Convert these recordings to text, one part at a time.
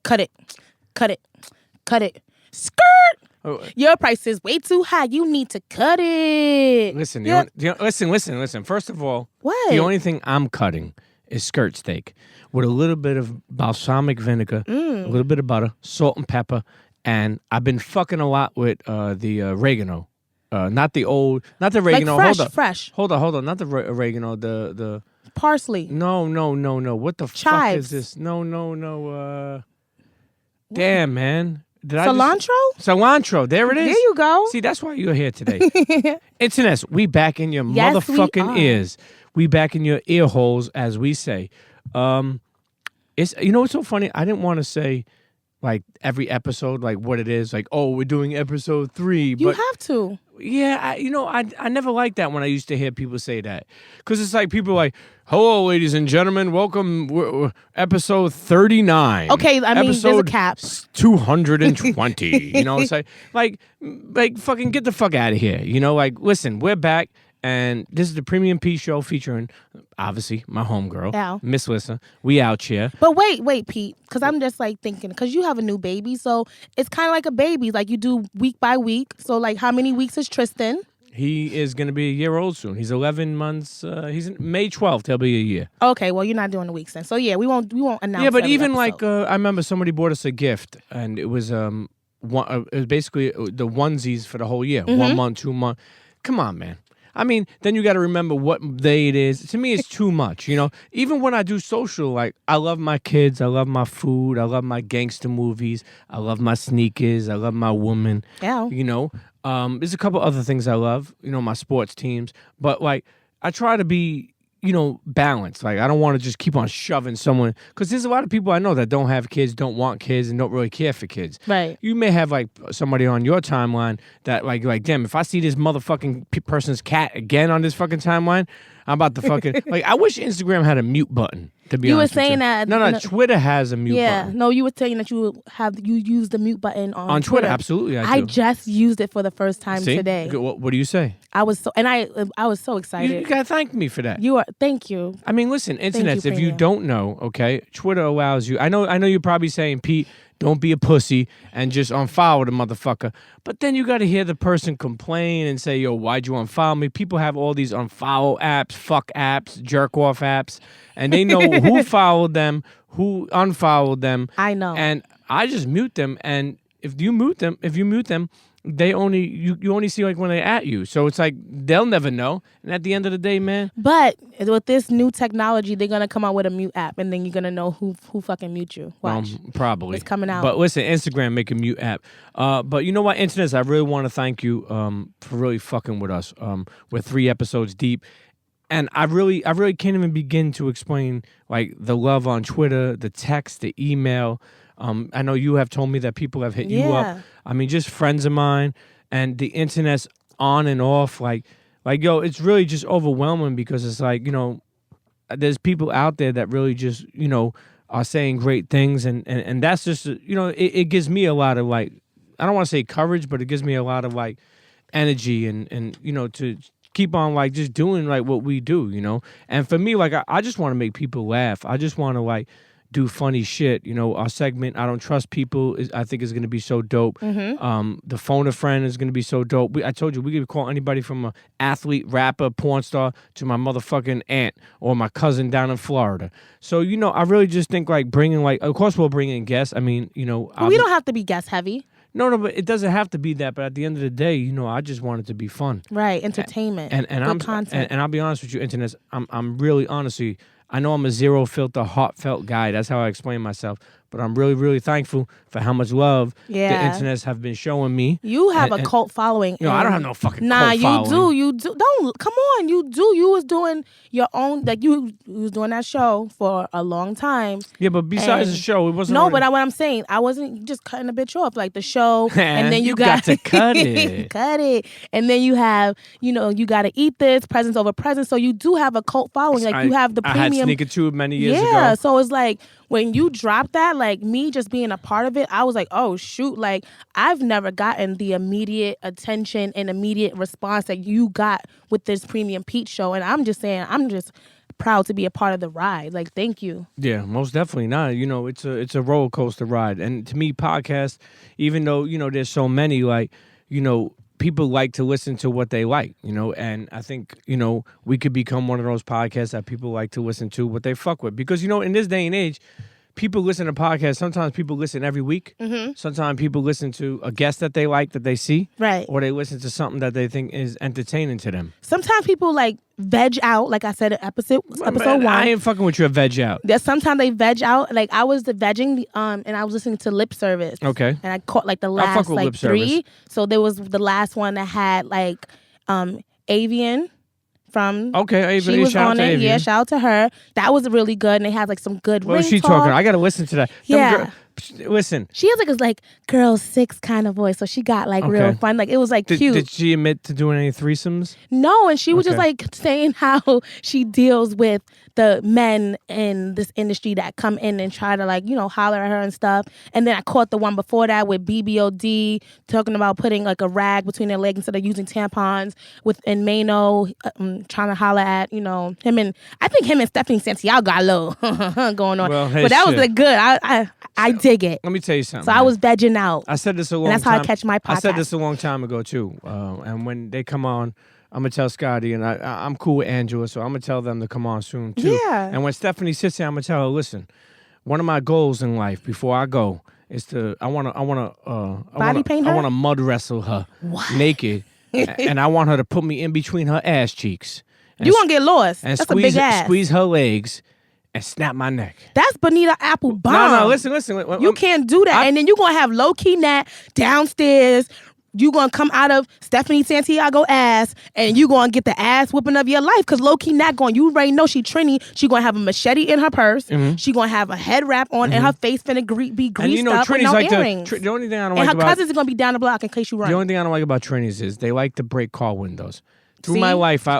Cut it. Skirt. Oh. Your price is way too high. You need to cut it. Listen, Yeah. listen. First of all, What? the only thing I'm cutting is skirt steak with a little bit of balsamic vinegar, a little bit of butter, salt and pepper, and I've been fucking a lot with the oregano. Not the oregano. Like fresh. Hold on. Not the oregano. The Parsley. No. What the fuck Chives. is this? No. Damn, man. Cilantro. There it is. There you go. See, that's why you're here today. Internet, we back in your Yes, we motherfucking are. ears. We back in your ear holes, as we say. It's what's so funny? I didn't want to say like every episode, like what it is, like, oh, we're doing episode 3. You but have to. yeah, I never liked that when I used to hear people say that. Because it's like people are like, hello, ladies and gentlemen, welcome, we're episode 39. Okay, I mean, there's a episode cap. 220. It's like fucking get the fuck out of here. Like, listen, we're back. And this is the Premium P show featuring, obviously, my homegirl, Al. Miss Lissa. We out here. But wait, Pete, because I'm just like thinking, because you have a new baby, so it's kind of like a baby, like you do week by week. So like, how many weeks is Tristan? He is going to be a year old soon. He's 11 months. He's in May 12th. He'll be a year. Okay, well, you're not doing the weeks then. So yeah, we won't announce. Yeah, but every even episode. like I remember somebody bought us a gift, and it was it was basically the onesies for the whole year, 1 month, 2 months. Come on, man. I mean, then you got to remember what day it is. To me, it's too much, Even when I do social, like, I love my kids, I love my food, I love my gangster movies, I love my sneakers, I love my woman, Yeah. There's a couple other things I love, my sports teams. But, like, I try to be, balanced. Like, I don't want to just keep on shoving someone. Because there's a lot of people I know that don't have kids, don't want kids, and don't really care for kids. Right. You may have, like, somebody on your timeline that, like, damn, if I see this motherfucking person's cat again on this fucking timeline, I'm about to fucking... like, I wish Instagram had a mute button, to be You were honest with saying that... No, Twitter has a mute yeah, button. no, you were saying that you use the mute button on Twitter. Absolutely, I do. I just used it for the first time See? today. What do you say? I was so excited. You gotta thank me for that. Thank you. I mean, listen, internets, if you Premium. don't know, okay, Twitter allows you. I know you're probably saying, Pete, don't be a pussy and just unfollow the motherfucker. But then you got to hear the person complain and say, yo, why'd you unfollow me? People have all these unfollow apps, fuck apps, jerk off apps, and they know who followed them, who unfollowed them. I know. And I just mute them. And if you mute them, they only you only see like when they're at you. So it's like they'll never know. And at the end of the day, man. But with this new technology, they're gonna come out with a mute app, and then you're gonna know who fucking mute you. Watch. Probably. It's coming out. But listen, Instagram make a mute app. But you know what, internets, I really want to thank you for really fucking with us. We're 3 episodes deep. And I really can't even begin to explain like the love on Twitter, the text, the email. I know you have told me that people have hit you up. I mean, just friends of mine, and the internet's on and off. Like yo, it's really just overwhelming because it's like, there's people out there that really just, are saying great things, and that's just, it gives me a lot of like, I don't want to say courage, but it gives me a lot of like energy and to keep on like just doing like what we do, And for me, like I just want to make people laugh. I just want to like do funny shit. Our segment, I Don't Trust People, I think is going to be so dope. The Phone a Friend is going to be so dope. I told you, we could call anybody from an athlete, rapper, porn star, to my motherfucking aunt or my cousin down in Florida. So, I really just think like bringing like, of course we'll bring in guests. I mean, But we don't have to be guest heavy. No, but it doesn't have to be that. But at the end of the day, I just want it to be fun. Right, entertainment, and good content. And I'll be honest with you, internet. I'm really honestly, I know I'm a zero filter, heartfelt guy. That's how I explain myself. But I'm really, really thankful for how much love the internets have been showing me. You have a cult following. No, I don't have no fucking cult following. Nah, you do. Don't, come on, you do. You was doing your own, like you was doing that show for a long time. Yeah, but besides the show, it wasn't. No, but what I'm saying, I wasn't just cutting a bitch off, like the show, and then you got to cut it. cut it. And then you have, you got to eat this, presents over presents. So you do have a cult following. Like you have the premium. I had Sneaker Tube many years ago. Yeah, so it's like, when you dropped that, like me just being a part of it, I was like, oh shoot, like I've never gotten the immediate attention and immediate response that you got with this Premium Pete show. And I'm just saying, I'm just proud to be a part of the ride. Like, thank you. Yeah, most definitely not. You know, it's a roller coaster ride. And to me, podcasts, even though, you know, there's so many, like, you know, people like to listen to what they like, you know, and I think, you know, we could become one of those podcasts that people like to listen to what they fuck with. Because, you know, in this day and age, people listen to podcasts. Sometimes people listen every week. Mm-hmm. Sometimes people listen to a guest that they like, that they see. Right. Or they listen to something that they think is entertaining to them. Sometimes people like veg out, like I said in episode Man, 1. I ain't fucking with your veg out. There's sometimes they veg out. Like I was the vegging, and I was listening to Lip Service. Okay. And I caught like the I fuck last with like Lip 3. Service. So there was the last one that had like Avian from. Okay, Avian, she was shout out on to it. Avian. Yeah, shout out to her. That was really good, and they had like some good. What was ring she talk. talking? I gotta listen to that. Yeah. Listen. She has like a girl 6 kind of voice, so she got like real fun. Like it was like cute. Did she admit to doing any threesomes? No, and she was just Okay. like saying how she deals with the men in this industry that come in and try to like, you know, holler at her and stuff. And then I caught the one before that with BBOD talking about putting like a rag between their legs instead of using tampons and Mano trying to holler at, you know, I think him and Stephanie Santiago got a little going on. Well, hey, but that was shit. like good. I dig it. Let me tell you something. So I was vegging out. I said this a long And that's time. how I catch my podcast. I said this a long time ago too. And when they come on, I'm gonna tell Scotty, and I'm cool with Angela, so I'm gonna tell them to come on soon too. Yeah. And when Stephanie sits there, I'm gonna tell her, listen, one of my goals in life before I go is I wanna paint her? I wanna mud wrestle her naked, and I want her to put me in between her ass cheeks. And You gonna get lost. and That's squeeze a big ass. squeeze her legs and snap my neck. That's Bonita Applebum. No, listen. You can't do that. And then you're going to have low-key Nat downstairs. You're going to come out of Stephanie Santiago ass, and you're going to get the ass whipping of your life because low-key Nat you already know she Trini. She going to have a machete in her purse. Mm-hmm. She going to have a head wrap on, and her face finna be greased And you know, up with Trini's no like earrings. the only thing I don't And like her about cousins are going to be down the block in case you run. the only thing I don't like about Trini's is they like to break car windows. Through See? my life, I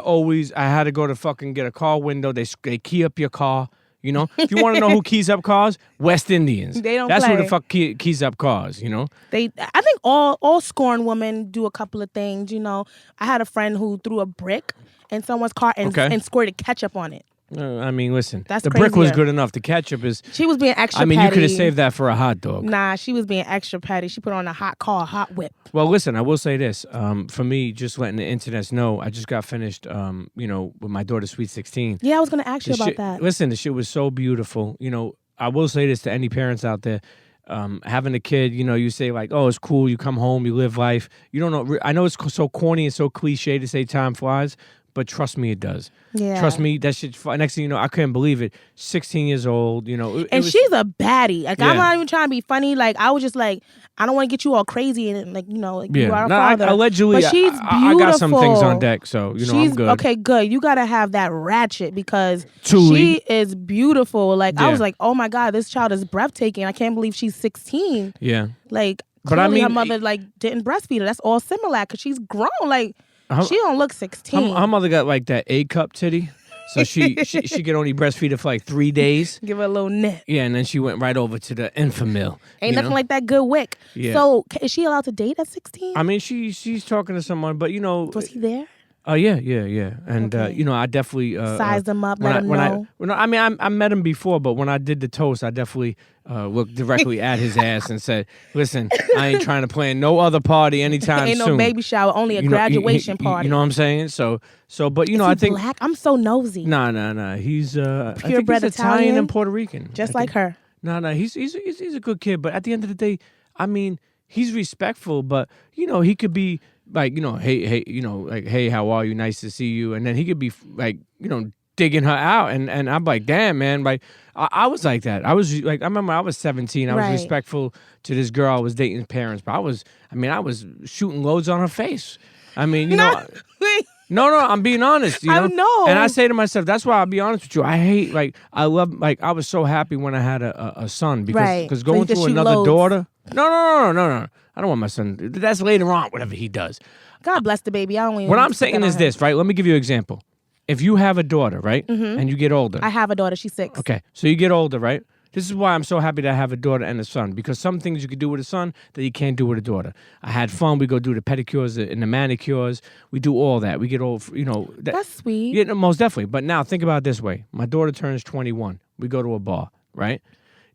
had to go to fucking get a car window. They key up your car. You know, if you want to know who keys up cars, West Indians. They don't That's who play. the fuck keys up cars. You know. I think all scorned women do a couple of things. You know, I had a friend who threw a brick in someone's car and squirted ketchup on it. I mean, listen. That's the brick was crazier. good enough. The ketchup is. She was being extra I mean, petty. you could have saved that for a hot dog. Nah, she was being extra petty. She put on a hot whip. Well, listen, I will say this. For me, just letting the internet know, I just got finished, you know, with my daughter's Sweet 16. Yeah, I was going to ask you about that. Listen, the shit was so beautiful. You know, I will say this to any parents out there. Having a kid, you know, you say like, oh, it's cool. You come home, you live life. You don't know. I know it's so corny and so cliche to say time flies, but trust me, it does. Yeah. Trust me, that shit. Next thing you know, I couldn't believe it. 16 years old, you know. And she's a baddie. Like, I'm Yeah. not even trying to be funny. Like, I was just like, I don't want to get you all crazy and like, you know, like you are a father. Allegedly, but she's beautiful. I got some things on deck, so you know I'm good. Okay, good. You gotta have that ratchet because Truly. she is beautiful. Like I Yeah. was like, oh my God, this child is breathtaking. I can't believe she's 16. Yeah. Like, But I clearly her mean, mother like didn't breastfeed her. That's all similar because she's grown. Like she don't look 16. Her mother got like that A cup titty, so she could only breastfeed her for like 3 days. Give her a little nip. Yeah, and then she went right over to the Enfamil. Ain't nothing like that good wick. Yeah. So is she allowed to date at 16? I mean, she's talking to someone, but you know. Was he there? Yeah, and Okay. you know, I definitely Size them up, when let him know. I mean, I met him before, but when I did the toast, I definitely looked directly at his ass and said, "Listen, I ain't trying to plan no other party anytime Ain't soon. no baby shower, only a You know, graduation party. You know what I'm saying? So, but you know, Is he I think black? I'm so nosy. nah. He's I think Purebred he's Italian Italian? and Puerto Rican, Just I like think. her. No, he's a good kid, but at the end of the day, I mean, he's respectful, but you know, he could be like, you know, hey, you know, like, hey, how are you? Nice to see you. And then he could be like, you know, digging her out, and I'm like, damn, man, like I was like that. I was like, I remember I was 17. I was Right. respectful to this girl I was dating parents, but I was shooting loads on her face. I mean, you know. No, I'm being honest. You know? I know. And I say to myself, that's why I'll be honest with you. I hate, I was so happy when I had a son because Right. So going you could through shoot another loads. daughter. No. I don't want my son. That's later on, whatever he does. God bless the baby. I don't even. What I'm put saying that is on her. this, right? Let me give you an example. If you have a daughter, right, and you get older. I have a daughter. She's 6. Okay, so you get older, right? This is why I'm so happy to have a daughter and a son, because some things you could do with a son that you can't do with a daughter. I had fun. We go do the pedicures and the manicures. We do all that. We get all, That's sweet. Yeah, no, most definitely. But now think about it this way. My daughter turns 21. We go to a bar, right?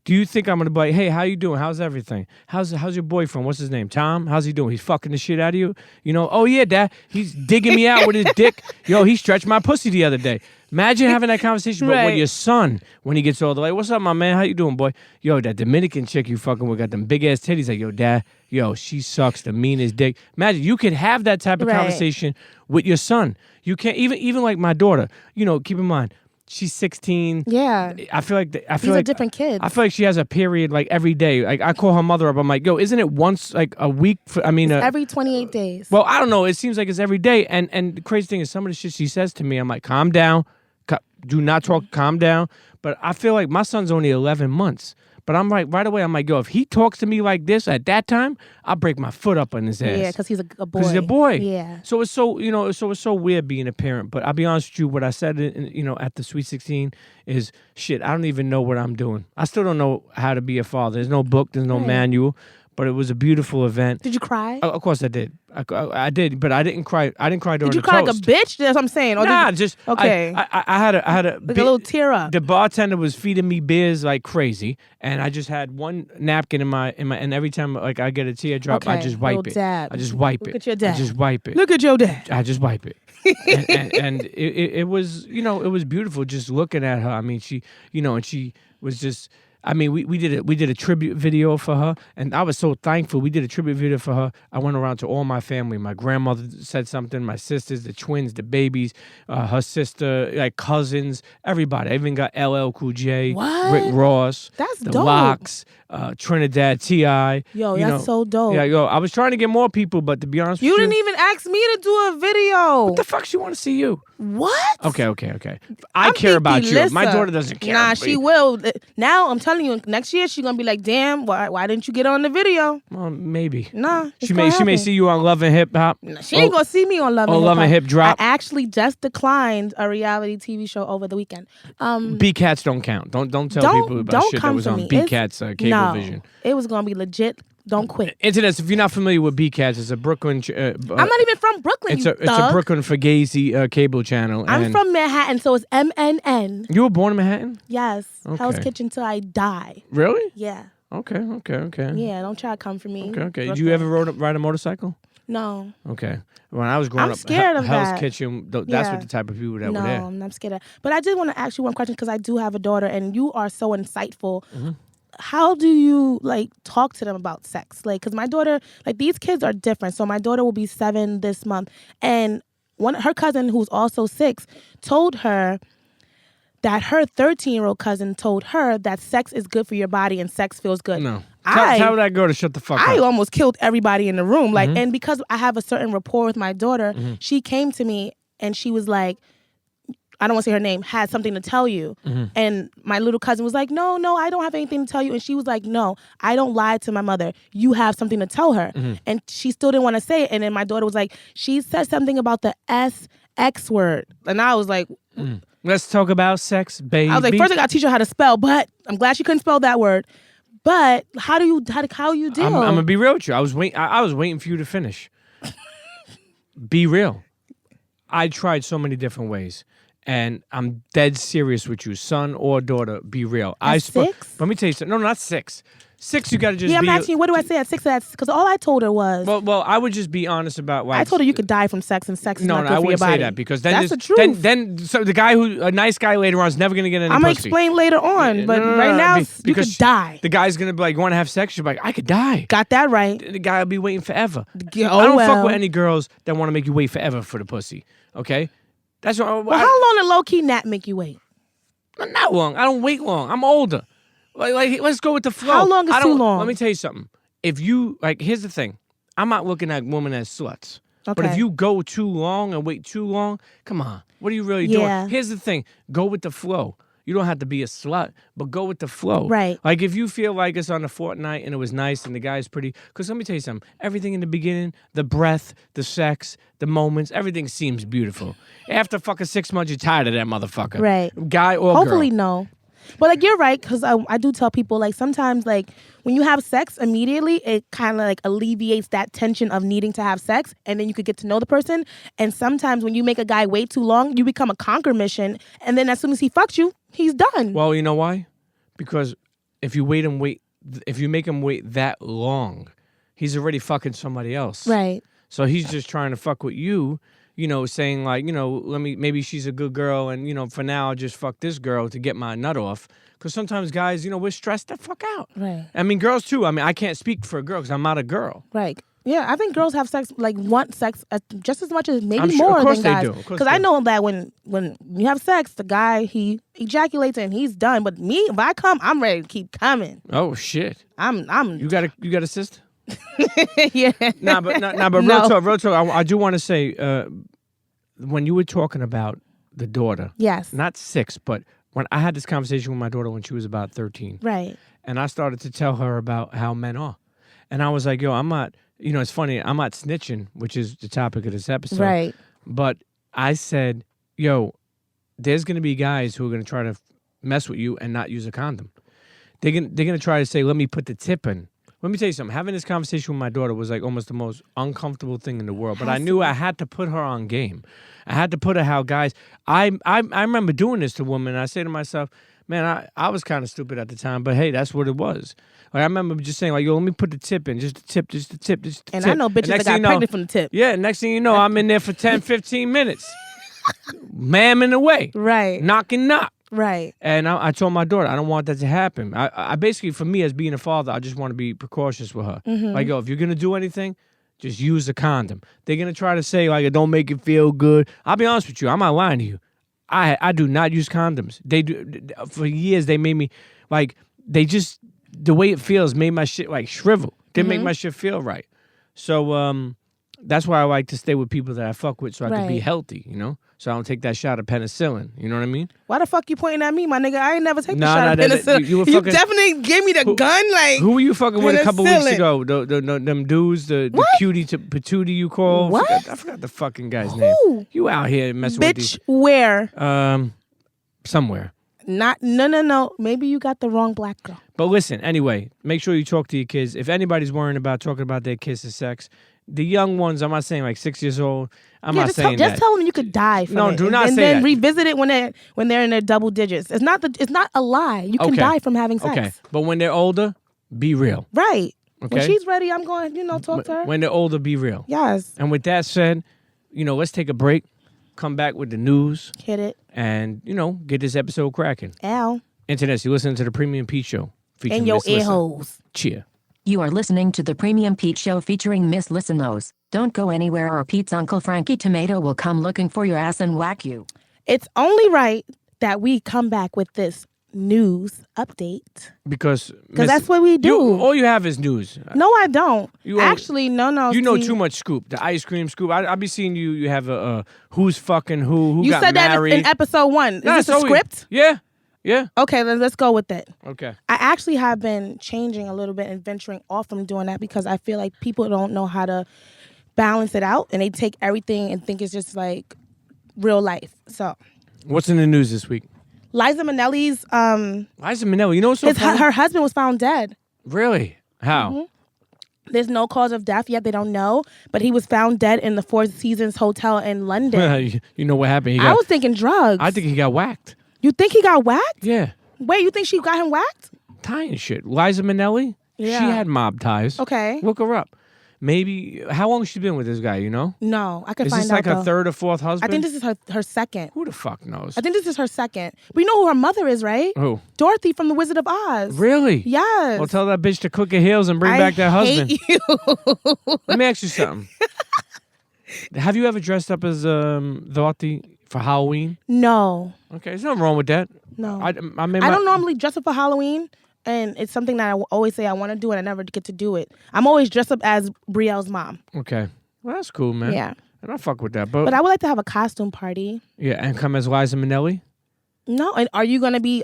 Do you think I'm going to be like, hey, how you doing? How's everything? How's your boyfriend? What's his name? Tom? How's he doing? He's fucking the shit out of you? Oh, yeah, Dad. He's digging me out with his dick. Yo, he stretched my pussy the other day. Imagine having that conversation, but with your son when he gets older. Like, what's up, my man? How you doing, boy? Yo, that Dominican chick you fucking with got them big-ass titties. Like, yo, Dad, she sucks the meanest dick. Imagine, you could have that type of conversation with your son. You can't, even like my daughter. Keep in mind, she's 16. Yeah. I feel like these are different kids. I feel like she has a period like every day. Like I call her mother up. I'm like, yo, isn't it once like a week? Every 28 days. Well, I don't know. It seems like it's every day. And the crazy thing is, some of the shit she says to me, I'm like, calm down. Do not talk. Calm down. But I feel like my son's only 11 months. But I'm right away. I'm like, yo, if he talks to me like this at that time, I'll break my foot up on his ass. Yeah, because he's a boy. Because he's a boy. Yeah. So it's so weird being a parent. But I'll be honest with you, what I said, at the Sweet 16 is shit. I don't even know what I'm doing. I still don't know how to be a father. There's no book. There's no manual. But it was a beautiful event. Did you cry? Of course I did. I did, but I didn't cry. I didn't cry during the toast. Did you cry like a bitch? That's what I'm saying. Or Just okay. I had a like a little tear up. The bartender was feeding me beers like crazy, and I just had one napkin in my and every time like I get a teardrop, I just wipe it. Dad. I just wipe it. Look at your dad. I just wipe it. Look at your dad. I just wipe it. and it was it was beautiful just looking at her. I mean, she and she was just. I mean, we did a tribute video for her, and I was so thankful. We did a tribute video for her. I went around to all my family. My grandmother said something. My sisters, the twins, the babies, her sister, like cousins, everybody. I even got LL Cool J, Rick Ross, that's the dope. Locks, Trinidad T.I. Yo, that's so dope. Yeah, I was trying to get more people, but to be honest with you, you didn't even ask me to do a video. What the fuck she want to see you? What? Okay. I care about you. Lissa. My daughter doesn't care. Nah, she will. Now I'm telling you, next year she's gonna be like, damn, why didn't you get on the video? Well, maybe. Nah, she may see you on Love and Hip Hop. Nah, she ain't gonna see me on Love and Hip Hop. Love and Hip Drop. I actually just declined a reality TV show over the weekend. B-Cats don't count. Don't tell people about shit that was on B-Cats Cablevision. It was gonna be legit. Don't quit. Internet, if you're not familiar with B-Cats, it's a Brooklyn... I'm not even from Brooklyn, It's a Brooklyn Fugazi cable channel. I'm from Manhattan, so it's MNN. You were born in Manhattan? Yes. Okay. Hell's Kitchen till I die. Really? Yeah. Okay. Yeah, don't try to come for me. Okay. Did you ever ride a motorcycle? No. Okay. When I was growing up, scared of Hell's that. Kitchen, that's what the type of people that were there. No, I'm not scared of. But I did want to ask you one question because I do have a daughter, and you are so insightful. Mm-hmm. How do you talk to them about sex? Because my daughter, these kids are different. So my daughter will be 7 this month, and her cousin, who's also 6, told her that her 13-year-old cousin told her that sex is good for your body and sex feels good. No. Tell that girl to shut the fuck up. I almost killed everybody in the room. And because I have a certain rapport with my daughter, she came to me and she was like, I don't want to say her name, had something to tell you. And my little cousin was like, no, I don't have anything to tell you. And she was like, no, I don't lie to my mother. You have something to tell her. And she still didn't want to say it. And then my daughter was like, she said something about the SX word. And I was like... Let's talk about sex, baby. I was like, first I got to teach her how to spell, but I'm glad she couldn't spell that word. But how you deal? I'm going to be real with you. I was waiting for you to finish. Be real. I tried so many different ways. And I'm dead serious with you, son or daughter. Be real. At 6? Let me tell you something. No, not 6. 6, you got to just I'm asking you, what do I say at 6? Because all I told her was... Well, I would just be honest about why... I told her you could die from sex, and sex is not good for your body. No, I wouldn't say that, because then... That's the truth. Then so the guy a nice guy later on is never going to get any I'm pussy. going to explain later on, but right now, you could die. The guy's going to be like, you want to have sex? You're like, I could die. Got that right. The guy will be waiting forever. I don't fuck with any girls that want to make you wait forever for the pussy, okay? That's what... How long did low-key Nat make you wait? Not long. I don't wait long. I'm older. Let's go with the flow. How long is too long? Let me tell you something. If you, here's the thing. I'm not looking at women as sluts. Okay. But if you go too long and wait too long, come on. What are you really doing? Here's the thing. Go with the flow. You don't have to be a slut, but go with the flow. Right. If you feel like it's on the fortnight and it was nice and the guy's pretty, because let me tell you something. Everything in the beginning, the breath, the sex, the moments, everything seems beautiful. After fucking 6 months, you're tired of that motherfucker. Right. Guy or girl. Hopefully, no. But like you're right, because I do tell people like sometimes like when you have sex immediately, it kind of like alleviates that tension of needing to have sex, and then you could get to know the person. And sometimes when you make a guy wait too long, you become a conquer mission, and then as soon as he fucks you, he's done. Well, you know why? Because if you if you make him wait that long, he's already fucking somebody else. Right. So he's just trying to fuck with you, saying like, maybe she's a good girl and, for now I'll just fuck this girl to get my nut off. Because sometimes guys, we're stressed the fuck out. Right. I mean, girls too. I mean, I can't speak for a girl because I'm not a girl. Right. Yeah, I think girls have sex, like want sex just as much as maybe sure, more of course than guys. They do. Because I know that when you have sex, the guy, he ejaculates and he's done. But me, if I come, I'm ready to keep coming. Oh shit. I'm. You got a sister? Yeah. But No. real talk. I do want to say, when you were talking about the daughter, Yes. not 6, but when I had this conversation with my daughter when she was about 13, Right. and I started to tell her about how men are, and I was like, yo, I'm not. It's funny. I'm not snitching, which is the topic of this episode. Right. But I said, yo, there's gonna be guys who are gonna try to mess with you and not use a condom. They're gonna try to say, let me put the tip in. Let me tell you something. Having this conversation with my daughter was like almost the most uncomfortable thing in the world. But I knew I had to put her on game. I had to put her how guys. I remember doing this to women. And I say to myself, man, I was kind of stupid at the time, but hey, that's what it was. Like I remember just saying, like, yo, let me put the tip in, just the tip, just the tip, just the tip. And I know bitches that got pregnant from the tip. Yeah, next thing you know, I'm in there for 10, 15 minutes, mamming away, Right. knocking knock. Right. And I told my daughter, I don't want that to happen. I basically, for me as being a father, I just want to be precautious with her. Mm-hmm. Like, yo, if you're gonna do anything, just use a condom. They're gonna try to say like, don't make it feel good. I'll be honest with you, I'm not lying to you. I do not use condoms. They do for years. They made me like the way it feels made my shit like shrivel. Didn't make my shit feel right. So that's why I like to stay with people that I fuck with so I can be Right. healthy, So I don't take that shot of penicillin. You know what I mean? Why the fuck you pointing at me, my nigga? I ain't never taken Nah, a shot of nah, penicillin. you were You fucking- definitely gave me the gun, like. Who were you fucking with a couple weeks penicillin. ago? Them dudes, the What? cutie to patootie you call? What? I forgot the fucking guy's name. Who? You out here messing with Bitch, these where? somewhere. No. Maybe you got the wrong black girl. But listen, anyway, make sure you talk to your kids. If anybody's worrying about talking about their kids' sex, the young ones, I'm not saying like 6 years old. I'm not saying just that. tell them you could die from No, it. do not and say then that. revisit it when they're in their double digits. It's not a lie. You can Okay. die from having sex. Okay, but when they're older, be real. Right. Okay. When she's ready, I'm going, talk to her. When they're older, be real. Yes. And with that said, let's take a break, come back with the news, Hit it. and, get this episode cracking. Ow. Internet, you listen to the Premium Pete Show. featuring And your Miss Lissa. ear holes. Cheer. You are listening to the Premium Pete Show featuring Miss Lissa Knows. Don't go anywhere or Pete's Uncle Frankie Tomato will come looking for your ass and whack you. It's only right that we come back with this news update. Because that's what we do. All you have is news. No, I don't. You Actually, no. You know see, too much scoop. The ice cream scoop. I be seeing you. You have a who's fucking who You got said married. that in episode 1. Is Nah, this a so we- script? Yeah. Okay, let's go with it. Okay. I actually have been changing a little bit and venturing off from doing that because I feel like people don't know how to balance it out and they take everything and think it's just like real life. So, What's in the news this week? Liza Minnelli's Liza Minelli. You know what's so funny? her husband was found dead. Really? How? Mm-hmm. There's no cause of death yet. They don't know, but he was found dead in the Four Seasons Hotel in London. You know what happened? I was thinking drugs. I think he got whacked. You think he got whacked? Yeah. Wait, you think she got him whacked? Tying shit. Liza Minnelli? Yeah. She had mob ties. Okay. Look her up. Maybe, how long has she been with this guy, you know? No, I could Is find this out. like her though. third or fourth husband? I think this is her second. Who the fuck knows? I think this is her second. But you know who her mother is, right? Who? Dorothy from The Wizard of Oz. Really? Yes. Well, tell that bitch to cook her heels and bring I back that husband. hate you. Let me ask you something. Have you ever dressed up as Dorothy for Halloween? No. Okay, there's nothing wrong with that. No. I don't normally dress up for Halloween, and it's something that I always say I want to do, and I never get to do it. I'm always dressed up as Brielle's mom. Okay. Well, that's cool, man. Yeah. And I fuck with that. But But I would like to have a costume party. yeah, and come as Liza Minnelli? No, and are you gonna be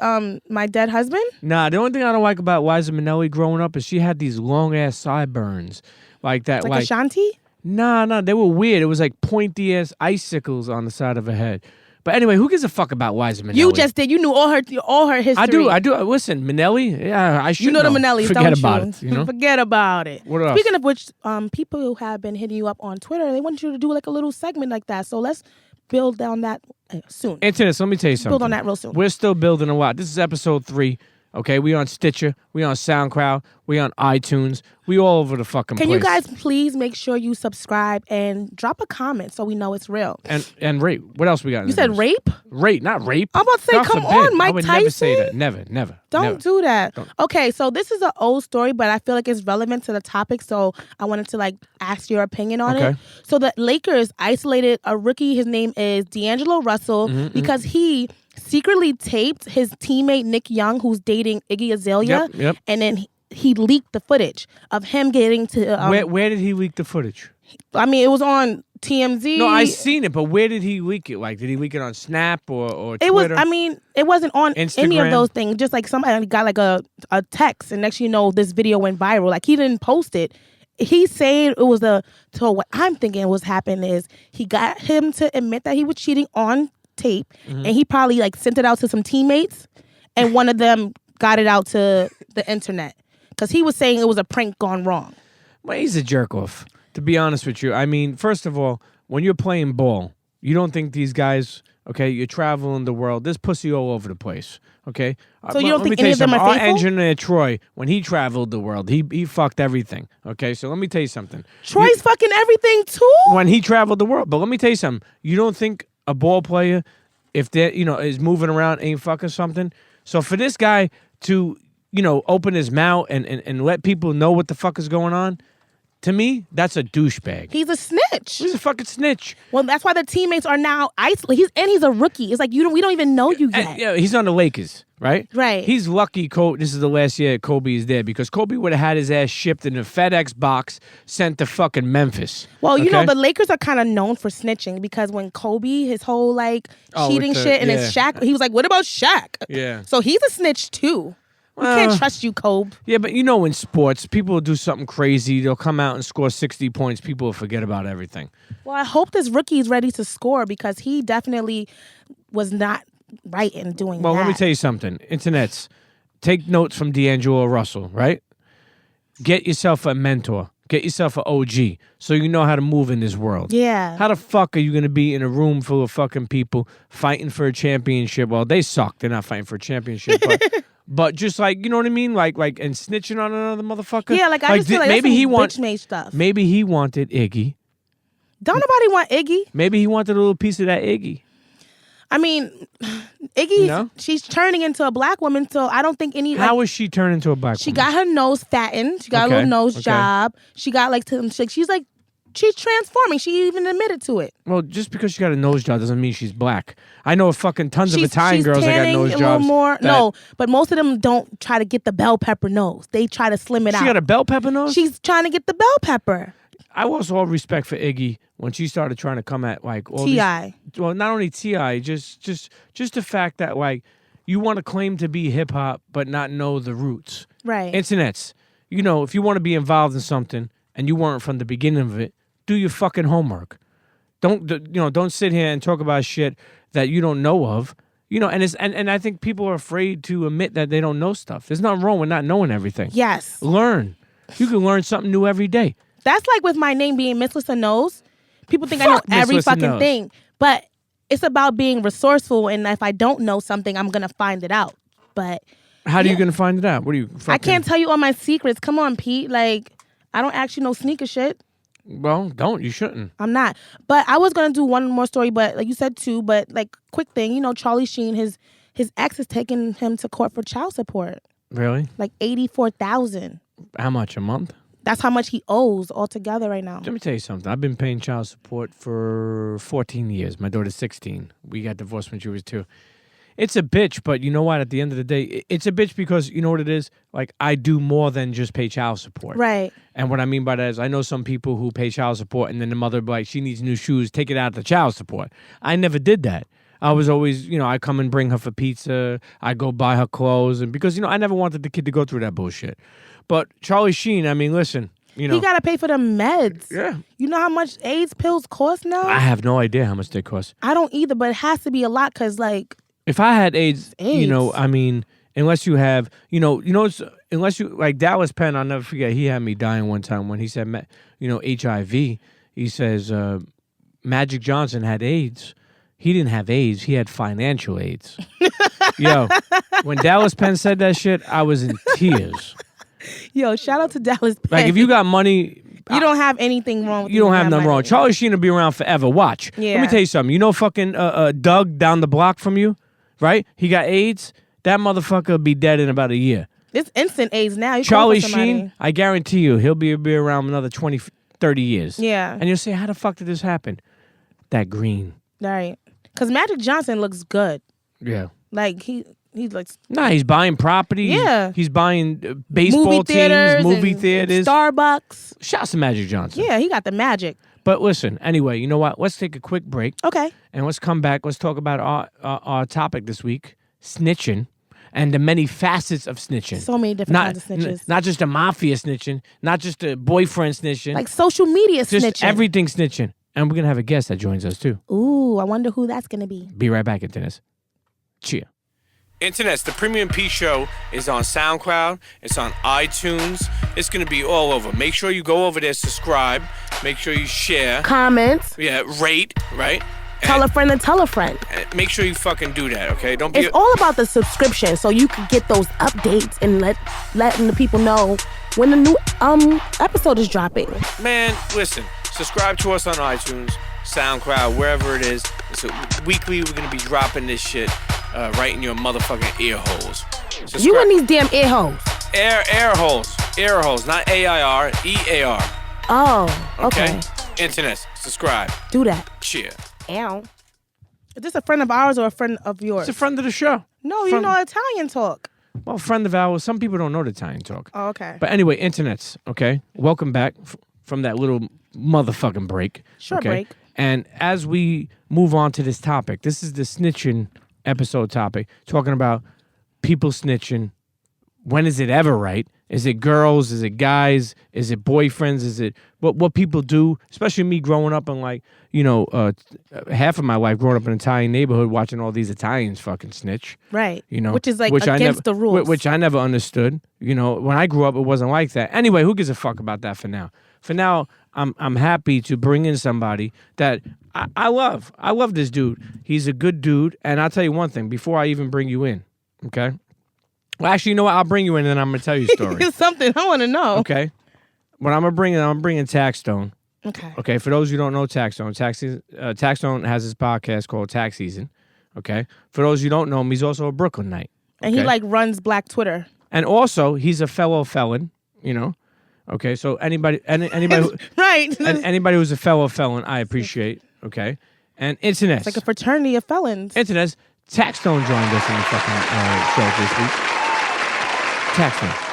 my dead husband? Nah, the only thing I don't like about Liza Minnelli growing up is she had these long ass sideburns. Like that. Like Ashanti? Nah, they were weird. It was like pointy ass icicles on the side of her head. But anyway, who gives a fuck about Liza Minelli? You just did. You knew all her history. I do. Listen, Minelli. Yeah, I should. You know the Minellis, Forget don't about you? it. You know. Forget about it. What else? Speaking of which, people who have been hitting you up on Twitter, they want you to do like a little segment like that. So let's build down that soon. Internet. So let me tell you something. Build on that real soon. We're still building a lot. This is episode 3. Okay, we on Stitcher, we on SoundCloud, we on iTunes, we all over the fucking place. Can you guys please make sure you subscribe and drop a comment so we know it's real? And rape. What else we got? You said rape? Rape, not rape. I'm about to say, God come forbid. on, Mike I would Tyson. never say that. Never. Don't do that. Don't. Okay, so this is an old story, but I feel like it's relevant to the topic, so I wanted to like ask your opinion on it. So the Lakers isolated a rookie. His name is D'Angelo Russell because he secretly taped his teammate Nick Young, who's dating Iggy Azalea, Yep. and then he leaked the footage of him getting to. Where did he leak the footage? I mean, it was on TMZ. No, I seen it, but where did he leak it? Like, did he leak it on Snap or Twitter? It was. I mean, it wasn't on any Instagram? of those things. Just like somebody got like a text, and next thing you know, this video went viral. Like he didn't post it. He said it was So what I'm thinking was happening is he got him to admit that he was cheating on tape, and he probably like sent it out to some teammates, and one of them got it out to the internet because he was saying it was a prank gone wrong. Well, he's a jerk off, to be honest with you. I mean, first of all, when you're playing ball, you don't think these guys, okay, you're traveling the world. There's pussy all over the place, okay? So you don't let me think tell any you of them something. are Our faithful? engineer, Troy, when he traveled the world, he fucked everything, okay? So let me tell you something. Troy's fucking everything too. When he traveled the world. But let me tell you something. You don't think a ball player, if they is moving around, ain't fucking something? So for this guy to, open his mouth and let people know what the fuck is going on, to me, that's a douchebag. He's a snitch. He's a fucking snitch. Well, that's why the teammates are now isolated. He's a rookie. It's like we don't even know you yet. And, yeah, he's on the Lakers, right? Right. He's lucky this is the last year Kobe is there, because Kobe would have had his ass shipped in a FedEx box sent to fucking Memphis. Well, okay? the Lakers are kind of known for snitching because when Kobe, his whole cheating shit, and his Shaq, he was like, what about Shaq? Yeah. So he's a snitch too. We can't trust you, Kobe. Yeah, but in sports, people will do something crazy. They'll come out and score 60 points. People will forget about everything. Well, I hope this rookie is ready to score because he definitely was not right in doing that. Well, let me tell you something. Internets, take notes from D'Angelo Russell, right? Get yourself a mentor. Get yourself an OG so you know how to move in this world. Yeah. How the fuck are you going to be in a room full of fucking people fighting for a championship? Well, they suck. They're not fighting for a championship, but just like, you know what I mean? Like and snitching on another motherfucker. Yeah, I just feel like maybe that's he some want, bitch-made stuff. Maybe he wanted Iggy. Don't nobody want Iggy. Maybe he wanted a little piece of that Iggy. I mean, Iggy, No? she's turning into a black woman, so I don't think any. How is she turning into a black She woman? got her nose fattened. She got a little nose job. She got she's transforming. She even admitted to it. Well, just because she got a nose job doesn't mean she's black. I know fucking tons of Italian she's girls that got tanning nose a jobs. little more. that- No, but most of them don't try to get the bell pepper nose. They try to slim it out. She got a bell pepper nose? She's trying to get the bell pepper. I lost all respect for Iggy when she started trying to come at like all T.I. these, well, not only T.I., just the fact that like you want to claim to be hip hop but not know the roots. Right. Internets, if you want to be involved in something and you weren't from the beginning of it, do your fucking homework. Don't sit here and talk about shit that you don't know of. And I think people are afraid to admit that they don't know stuff. There's nothing wrong with not knowing everything. Yes. Learn. You can learn something new every day. That's like with my name being Miss Lissa Knows. People think I know Fuck Miss every Lissa fucking Knows. thing. But it's about being resourceful, and if I don't know something, I'm going to find it out. But How are you going to find it out? What are you fucking... I can't tell you all my secrets. Come on, Pete. Like, I don't actually know sneaker shit. Well, don't. You shouldn't. I'm not. But I was going to do one more story, but like you said two, but like quick thing, Charlie Sheen, his ex is taking him to court for child support. Really? Like $84,000. How much, a month? That's how much he owes altogether right now. Let me tell you something. I've been paying child support for 14 years. My daughter's 16. We got divorced when she was 2. It's a bitch, but you know what? At the end of the day, it's a bitch because you know what it is? Like, I do more than just pay child support. Right. And what I mean by that is I know some people who pay child support and then the mother will be like, she needs new shoes, take it out of the child support. I never did that. I was always, I come and bring her for pizza. I go buy her clothes. And because, I never wanted the kid to go through that bullshit. But Charlie Sheen, I mean, listen, You know, He got to pay for the meds. Yeah. You know how much AIDS pills cost now? I have no idea how much they cost. I don't either, but it has to be a lot because, like... If I had AIDS, you know, I mean, unless you have, unless you, like Dallas Penn, I'll never forget, he had me dying one time when he said, HIV. He says, Magic Johnson had AIDS. He didn't have AIDS. He had financial AIDS. Yo, when Dallas Penn said that shit, I was in tears. Yo, shout out to Dallas Penn. Like, if you got money... You don't have anything wrong with you. Don't have nothing wrong. Charlie Sheen will be around forever. Watch. Yeah. Let me tell you something. You know fucking Doug down the block from you, right? He got AIDS. That motherfucker will be dead in about a year. It's instant AIDS now. You Charlie Sheen, I guarantee you, he'll be around another 20, 30 years. Yeah. And you'll say, how the fuck did this happen? That green. Right. Because Magic Johnson looks good. Yeah. Like, he looks... Nah, he's buying property. Yeah. He's buying baseball teams, movie theaters. Starbucks. Shouts to Magic Johnson. Yeah, he got the magic. But listen, anyway, you know what? Let's take a quick break. Okay. And let's come back. Let's talk about our topic this week, snitching, and the many facets of snitching. So many different kinds of snitches. Not just the mafia snitching, not just the boyfriend snitching. Like social media just snitching. Everything snitching. And we're going to have a guest that joins us, too. Ooh, I wonder who that's going to be. Be right back, Internets. Cheer. Internets, the Premium P Show is on SoundCloud. It's on iTunes. It's going to be all over. Make sure you go over there, subscribe. Make sure you share. Comments. Yeah, rate, right? Tell a friend and tell a friend. Make sure you fucking do that, okay? Don't be... It's all about the subscription, so you can get those updates and letting the people know when the new episode is dropping. Man, listen. Subscribe to us on iTunes, SoundCloud, wherever it is. So weekly, we're going to be dropping this shit right in your motherfucking ear holes. You in these damn ear holes. Air holes. Ear holes, not A-I-R, E-A-R. Oh, okay. Internet, subscribe. Do that. Cheer. Ow. Is this a friend of ours or a friend of yours? It's a friend of the show. No, you know Italian talk. Well, friend of ours. Some people don't know the Italian talk. Oh, okay. But anyway, internets, okay? Welcome back from that little motherfucking break. Short okay? break. And as we move on to this topic, this is the snitching episode topic, talking about people snitching. When is it ever right? Is it girls? Is it guys? Is it boyfriends? Is it what people do? Especially me growing up in half of my life growing up in an Italian neighborhood watching all these Italians fucking snitch. Right. Which is against the rules. Which I never understood. When I grew up, it wasn't like that. Anyway, who gives a fuck about that for now? For now, I'm happy to bring in somebody that I love. I love this dude. He's a good dude. And I'll tell you one thing before I even bring you in, okay? Well, actually, you know what? I'll bring you in and then I'm going to tell you a story. It's something I want to know. Okay. What I'm bringing Taxstone. Okay. Okay, for those who don't know Taxstone, Taxstone has his podcast called Tax Season. Okay. For those who don't know him, he's also a Brooklynite. Okay? And he runs Black Twitter. And also, he's a fellow felon, Okay, so anybody who, right. Anybody who's a fellow felon, I appreciate. Okay. And Internet. It's like a fraternity of felons. Internet. Taxstone joined us in the fucking show this week. Taxstone.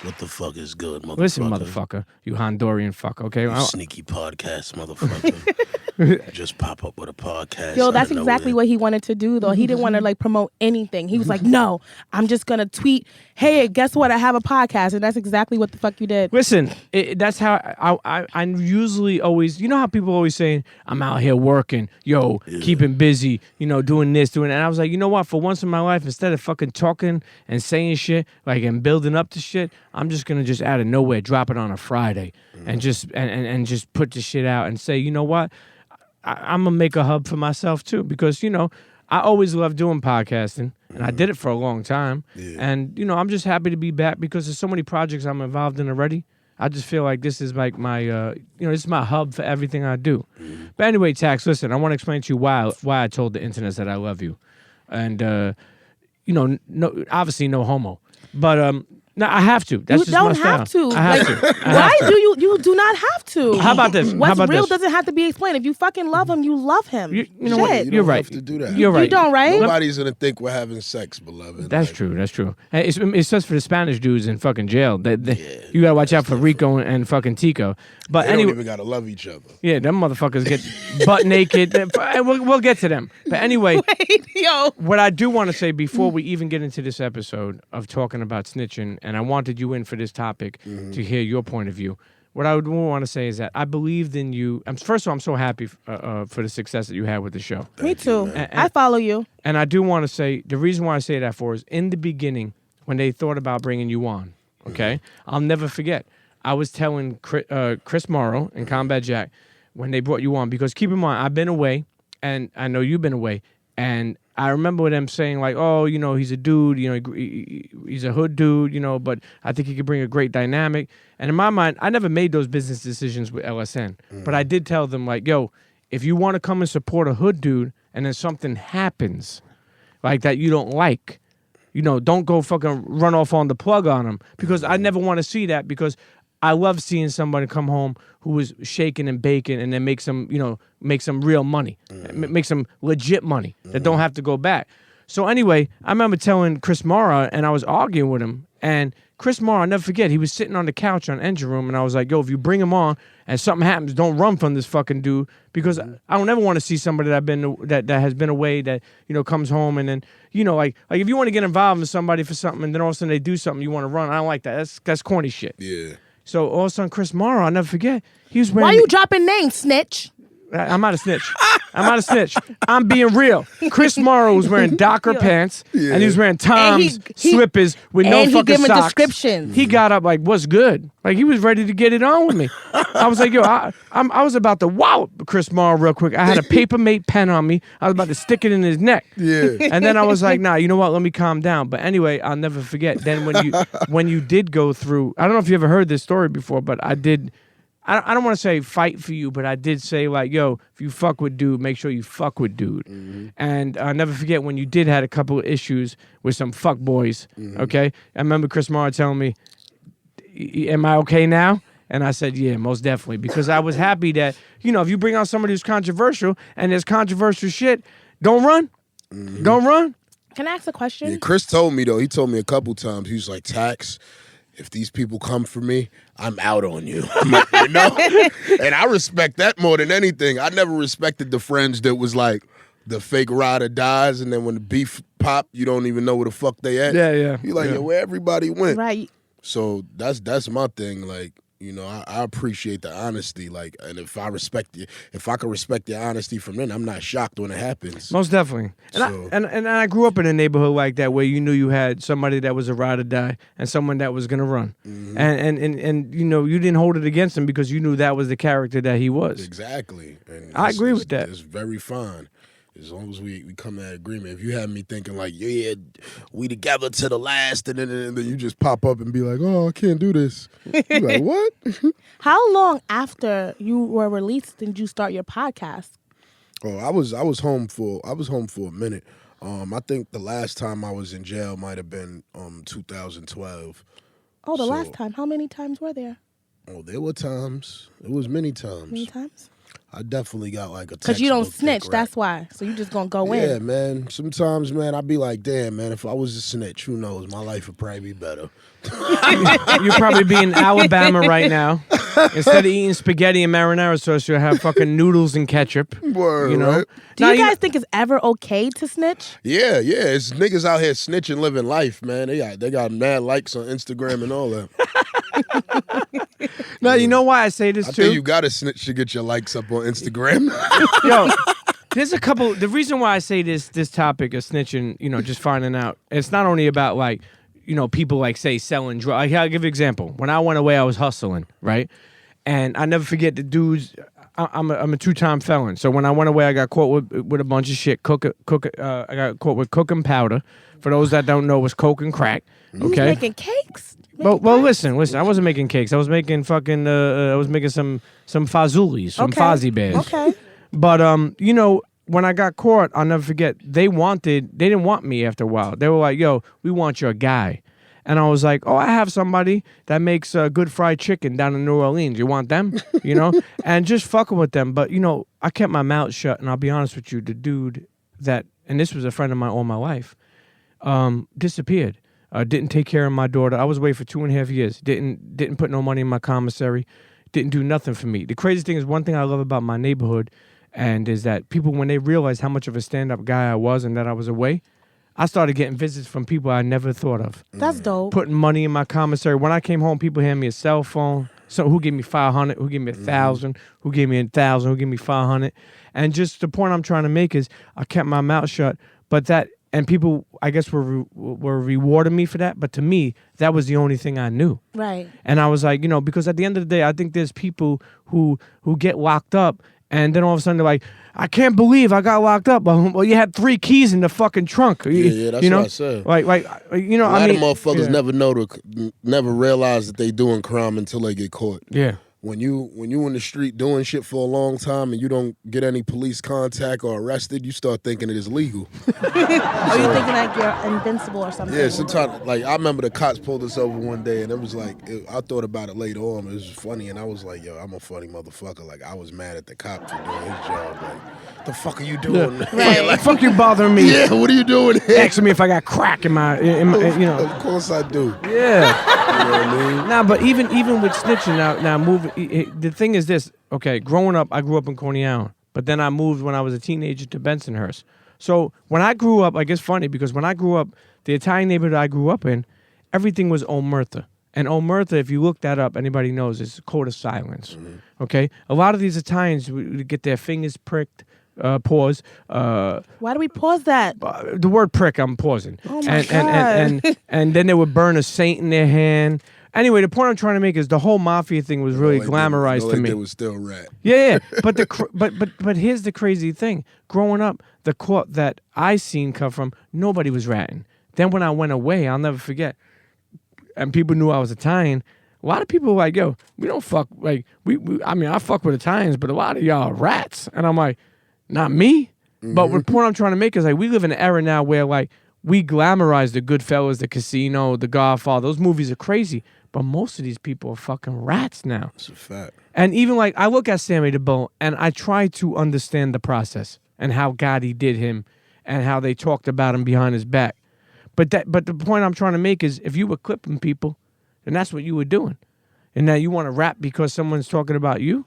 What the fuck is good, motherfucker? Listen, motherfucker. You Honduran fuck, okay? You sneaky podcast, motherfucker. Just pop up with a podcast. Yo, that's exactly what he wanted to do, though. He didn't want to, promote anything. He was like, no, I'm just going to tweet, hey, guess what? I have a podcast. And that's exactly what the fuck you did. Listen, that's how I usually always, you know how people always saying, I'm out here working, keeping busy, doing this, doing that. And I was like, you know what? For once in my life, instead of fucking talking and saying shit, and building up to shit, I'm just gonna just out of nowhere drop it on a Friday and just put the shit out and say, you know what, I'm gonna make a hub for myself too, because I always loved doing podcasting and I did it for a long time, and I'm just happy to be back because there's so many projects I'm involved in already. I just feel like this is like my this is my hub for everything I do. But anyway, Tax, listen, I want to explain to you why I told the internet that I love you, and no, obviously no homo, but no, I have to. That's you just don't my style. have to. I have to. Why do you do not have to? How about this? What's real doesn't have to be explained. If you fucking love him, you love him. You know what? You You're don't right. have to do that. You're right. You don't, right? Nobody's gonna think we're having sex, beloved. That's true. That's true. Hey, it's just for the Spanish dudes in fucking jail. You gotta watch out for Rico and fucking Tico. But they anyway, don't even gotta love each other. Yeah, them motherfuckers get butt naked. We'll get to them. But anyway, yo, what I do want to say before we even get into this episode of talking about snitching, and I wanted you in for this topic to hear your point of view. what I would want to say is that I believed in you. First of all, I'm so happy for the success that you had with the show. Me too. And I follow you. And I do want to say, the reason why I say that for is in the beginning, when they thought about bringing you on, okay? I'll never forget. I was telling Chris Morrow and Combat Jack when they brought you on, because keep in mind, I've been away, and I know you've been away, and I remember them saying like, oh, you know, he's a dude, you know, he's a hood dude, you know, but I think he could bring a great dynamic. And in my mind, I never made those business decisions with LSN, but I did tell them like, yo, if you want to come and support a hood dude and then something happens like that you don't like, you know, don't go fucking run off on the plug on him, because I never want to see that, because I love seeing somebody come home who is shaking and baking and then make some, you know, make some real money, make some legit money that don't have to go back. So anyway, I remember telling Chris Mara, and I was arguing with him, and Chris Mara, I'll never forget, he was sitting on the couch on Engine Room, and I was like, yo, if you bring him on and something happens, don't run from this fucking dude, because I don't ever want to see somebody that has been away, that, you know, comes home and then, you know, like if you want to get involved with somebody for something and then all of a sudden they do something, you want to run. I don't like that. That's corny shit. Yeah. So all of a sudden, Chris Morrow, I'll never forget, he was wearing... Why you dropping names, snitch? I'm not a snitch. I'm being real. Chris Morrow was wearing Docker pants, and he was wearing Tom's slippers with no fucking giving socks. descriptions. He got up like, what's good? Like, he was ready to get it on with me. I was like, yo, I was about to wallop Chris Morrow real quick. I had a Papermate pen on me. I was about to stick it in his neck. Yeah. And then I was like, nah, you know what? Let me calm down. But anyway, I'll never forget. Then when you did go through, I don't know if you ever heard this story before, but I did... I don't want to say fight for you, but I did say like, yo, if you fuck with dude, make sure you fuck with dude. And I'll never forget when you did had a couple of issues with some fuck boys, okay? I remember Chris Mara telling me, am I okay now? And I said, yeah, most definitely. Because I was happy that, you know, if you bring out somebody who's controversial and there's controversial shit, don't run. Don't run. Can I ask a question? Yeah, Chris told me, though, he told me a couple times, he was like, Tax, if these people come for me, I'm out on you. You know? And I respect that more than anything. I never respected the friends that was like, the fake rider dies, and then when the beef pop, you don't even know where the fuck they at. Yeah. You like, yo, where everybody went. Right. So that's my thing. Like, you know, I appreciate the honesty. Like, and if I can respect your honesty from then, I'm not shocked when it happens. Most definitely. And I grew up in a neighborhood like that where you knew you had somebody that was a ride or die and someone that was gonna run. And you know, you didn't hold it against him because you knew that was the character that he was. Exactly. And I agree with that. It's very fine. As long as we come to that agreement. If you had me thinking like, yeah, we together to the last, and then you just pop up and be like, oh, I can't do this. You're like, what? How long after you were released did you start your podcast? Oh, I was home for a minute. I think the last time I was in jail might have been 2012. Oh, the last time. How many times were there? Oh, there were times. It was many times. Many times? I definitely got like a because you don't textbook snitch, thick that's why. So you just gonna go in. Yeah, man. Sometimes, man, I'd be like, damn, man, if I was a snitch, who knows? My life would probably be better. You'd probably be in Alabama right now. Instead of eating spaghetti and marinara sauce, you'll have fucking noodles and ketchup. Word, you know? right? Do you guys think it's ever okay to snitch? Yeah. It's niggas out here snitching, living life, man. They got mad likes on Instagram and all that. No, you know why I say this too? I think you gotta snitch to get your likes up on Instagram. Yo, there's a couple. The reason why I say this topic of snitching, you know, just finding out, it's not only about like, you know, people like say selling drugs. I'll give you an example. When I went away, I was hustling, right? And I never forget the dudes. I'm a 2-time felon. So when I went away, I got caught with a bunch of shit. I got caught with coke and powder. For those that don't know, it was coke and crack. Okay. You was making cakes. Well, listen. I wasn't making cakes. I was making fucking. I was making some fazulis, some fozzie bears. Okay. But you know, when I got caught, I'll never forget. They didn't want me after a while. They were like, "Yo, we want your guy," and I was like, "Oh, I have somebody that makes good fried chicken down in New Orleans. You want them?" You know, and just fucking with them. But you know, I kept my mouth shut, and I'll be honest with you, the dude that, and this was a friend of mine all my life, disappeared. Didn't take care of my daughter. I was away for 2.5 years. Didn't put no money in my commissary. Didn't do nothing for me. The craziest thing is, one thing I love about my neighborhood, and is that people, when they realized how much of a stand-up guy I was and that I was away, I started getting visits from people I never thought of. That's dope. Putting money in my commissary. When I came home, people handed me a cell phone, So who gave me 500? Who gave me 1,000? Who gave me 1,000? Who gave me 500? And just the point I'm trying to make is I kept my mouth shut. But that, and people, I guess, were rewarding me for that. But to me, that was the only thing I knew. Right. And I was like, because at the end of the day, I think there's people who get locked up, and then all of a sudden they're like, I can't believe I got locked up. Well, you had 3 keys in the fucking trunk. Yeah, that's what I said. Like, a lot of motherfuckers never realize that they doing crime until they get caught. Yeah. When you in the street doing shit for a long time and you don't get any police contact or arrested, you start thinking it is legal. Or you thinking like you're invincible or something? Yeah, sometimes, like, I remember the cops pulled us over one day, and it was like, I thought about it later on. It was funny, and I was like, yo, I'm a funny motherfucker. Like, I was mad at the cop for doing his job. Like, the fuck are you doing? Yeah. Right. Like, fuck you bothering me. Yeah, what are you doing here? Asking me if I got crack in my Of course I do. Yeah. You know what I mean? Nah, but even with snitching now moving, the thing is this. Okay, growing up, I grew up in Coney Island, but then I moved when I was a teenager to Bensonhurst. So when I grew up, like, it's funny because when I grew up, the Italian neighborhood I grew up in, everything was Omerta. And Omerta, if you look that up, anybody knows, is a code of silence. Mm-hmm. Okay? A lot of these Italians would get their fingers pricked, pause. Why do we pause that? The word prick, I'm pausing. Oh my God. And then they would burn a saint in their hand. Anyway, the point I'm trying to make is the whole mafia thing was really glamorized to me. It was still rat. Yeah. But here's the crazy thing. Growing up, the court that I seen come from, nobody was ratting. Then when I went away, I'll never forget, and people knew I was Italian, a lot of people were like, yo, we don't fuck, like, I fuck with Italians, but a lot of y'all are rats. And I'm like, not me. Mm-hmm. But the point I'm trying to make is, like, we live in an era now where, like, we glamorize the Goodfellas, the Casino, the Godfather. Those movies are crazy. But most of these people are fucking rats now. That's a fact. And even, like, I look at Sammy the Bull and I try to understand the process and how Gotti did him and how they talked about him behind his back. But the point I'm trying to make is, if you were clipping people, then that's what you were doing. And now you want to rap because someone's talking about you?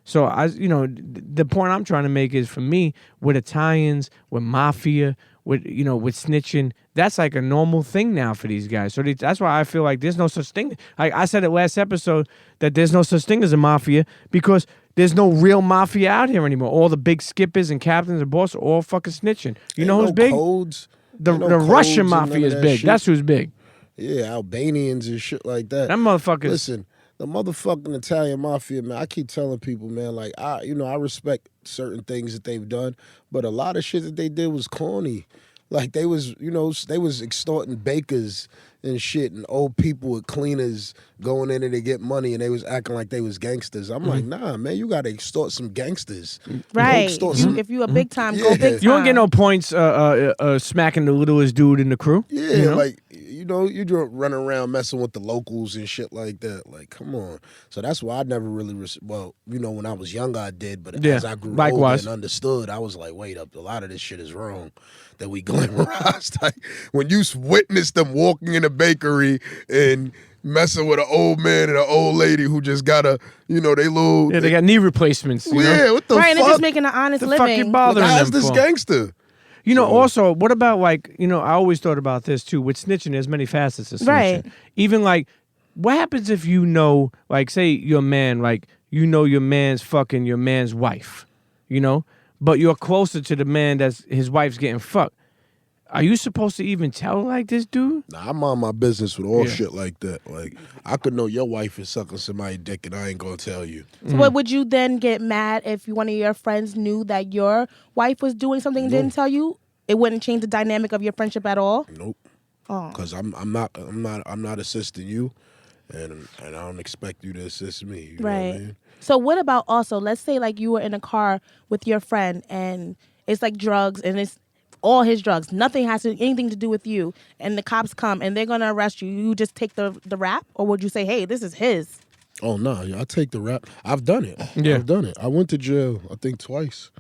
So, the point I'm trying to make is, for me, with Italians, with mafia, with snitching, that's like a normal thing now for these guys. So that's why I feel like there's no such thing. I said it last episode that there's no such thing as a mafia because there's no real mafia out here anymore. All the big skippers and captains and bosses are all fucking snitching. You know who's big? Codes. The Russian mafia is big. Shit. That's who's big. Yeah, Albanians and shit like that. That motherfuckers. Listen, the motherfucking Italian mafia, man, I keep telling people, man, like, I respect certain things that they've done, but a lot of shit that they did was corny. Like, they was extorting bakers and shit, and old people with cleaners going in there to get money, and they was acting like they was gangsters. I'm like, nah, man, you gotta extort some gangsters. Right. If you a big time, go big time. You don't get no points smacking the littlest dude in the crew. Yeah, like, you run around messing with the locals and shit like that. Like, come on. So that's why I never really, when I was younger, I did, but as I grew older and understood, I was like, wait up, a lot of this shit is wrong that we glamorized. Like, when you witness them walking in a bakery and messing with an old man and an old lady who just got they got knee replacements. Yeah, what the fuck? Right, and they're just making an honest living. Fuck you bothering them how's this gangster? Also, what about, like, I always thought about this too. With snitching, there's many facets of snitching. Right. Even, like, what happens if like, say your man, like, your man's fucking your man's wife, but you're closer to the man that's his wife's getting fucked. Are you supposed to even tell like this dude? Nah, I'm on my business with all shit like that. Like, I could know your wife is sucking somebody's dick and I ain't gonna tell you. So what, would you then get mad if one of your friends knew that your wife was doing something and didn't tell you? It wouldn't change the dynamic of your friendship at all? Nope. Because I'm not assisting you, and I don't expect you to assist me. You know what I mean? So what about also, let's say like you were in a car with your friend and it's like drugs and it's all his drugs. Nothing has anything to do with you. And the cops come and they're going to arrest you. You just take the rap? Or would you say, hey, this is his? Oh, no. I take the rap. I've done it. Yeah. I've done it. I went to jail, I think, twice.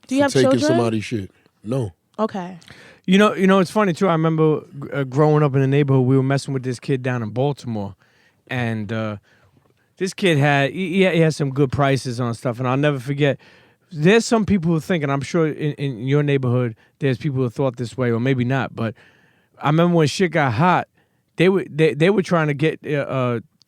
Do you have taking children? Somebody's shit. No. Okay. It's funny, too. I remember growing up in the neighborhood, we were messing with this kid down in Baltimore. And this kid had some good prices on stuff. And I'll never forget, there's some people who think, and I'm sure in your neighborhood, there's people who thought this way, or maybe not. But I remember when shit got hot, they were trying to get 3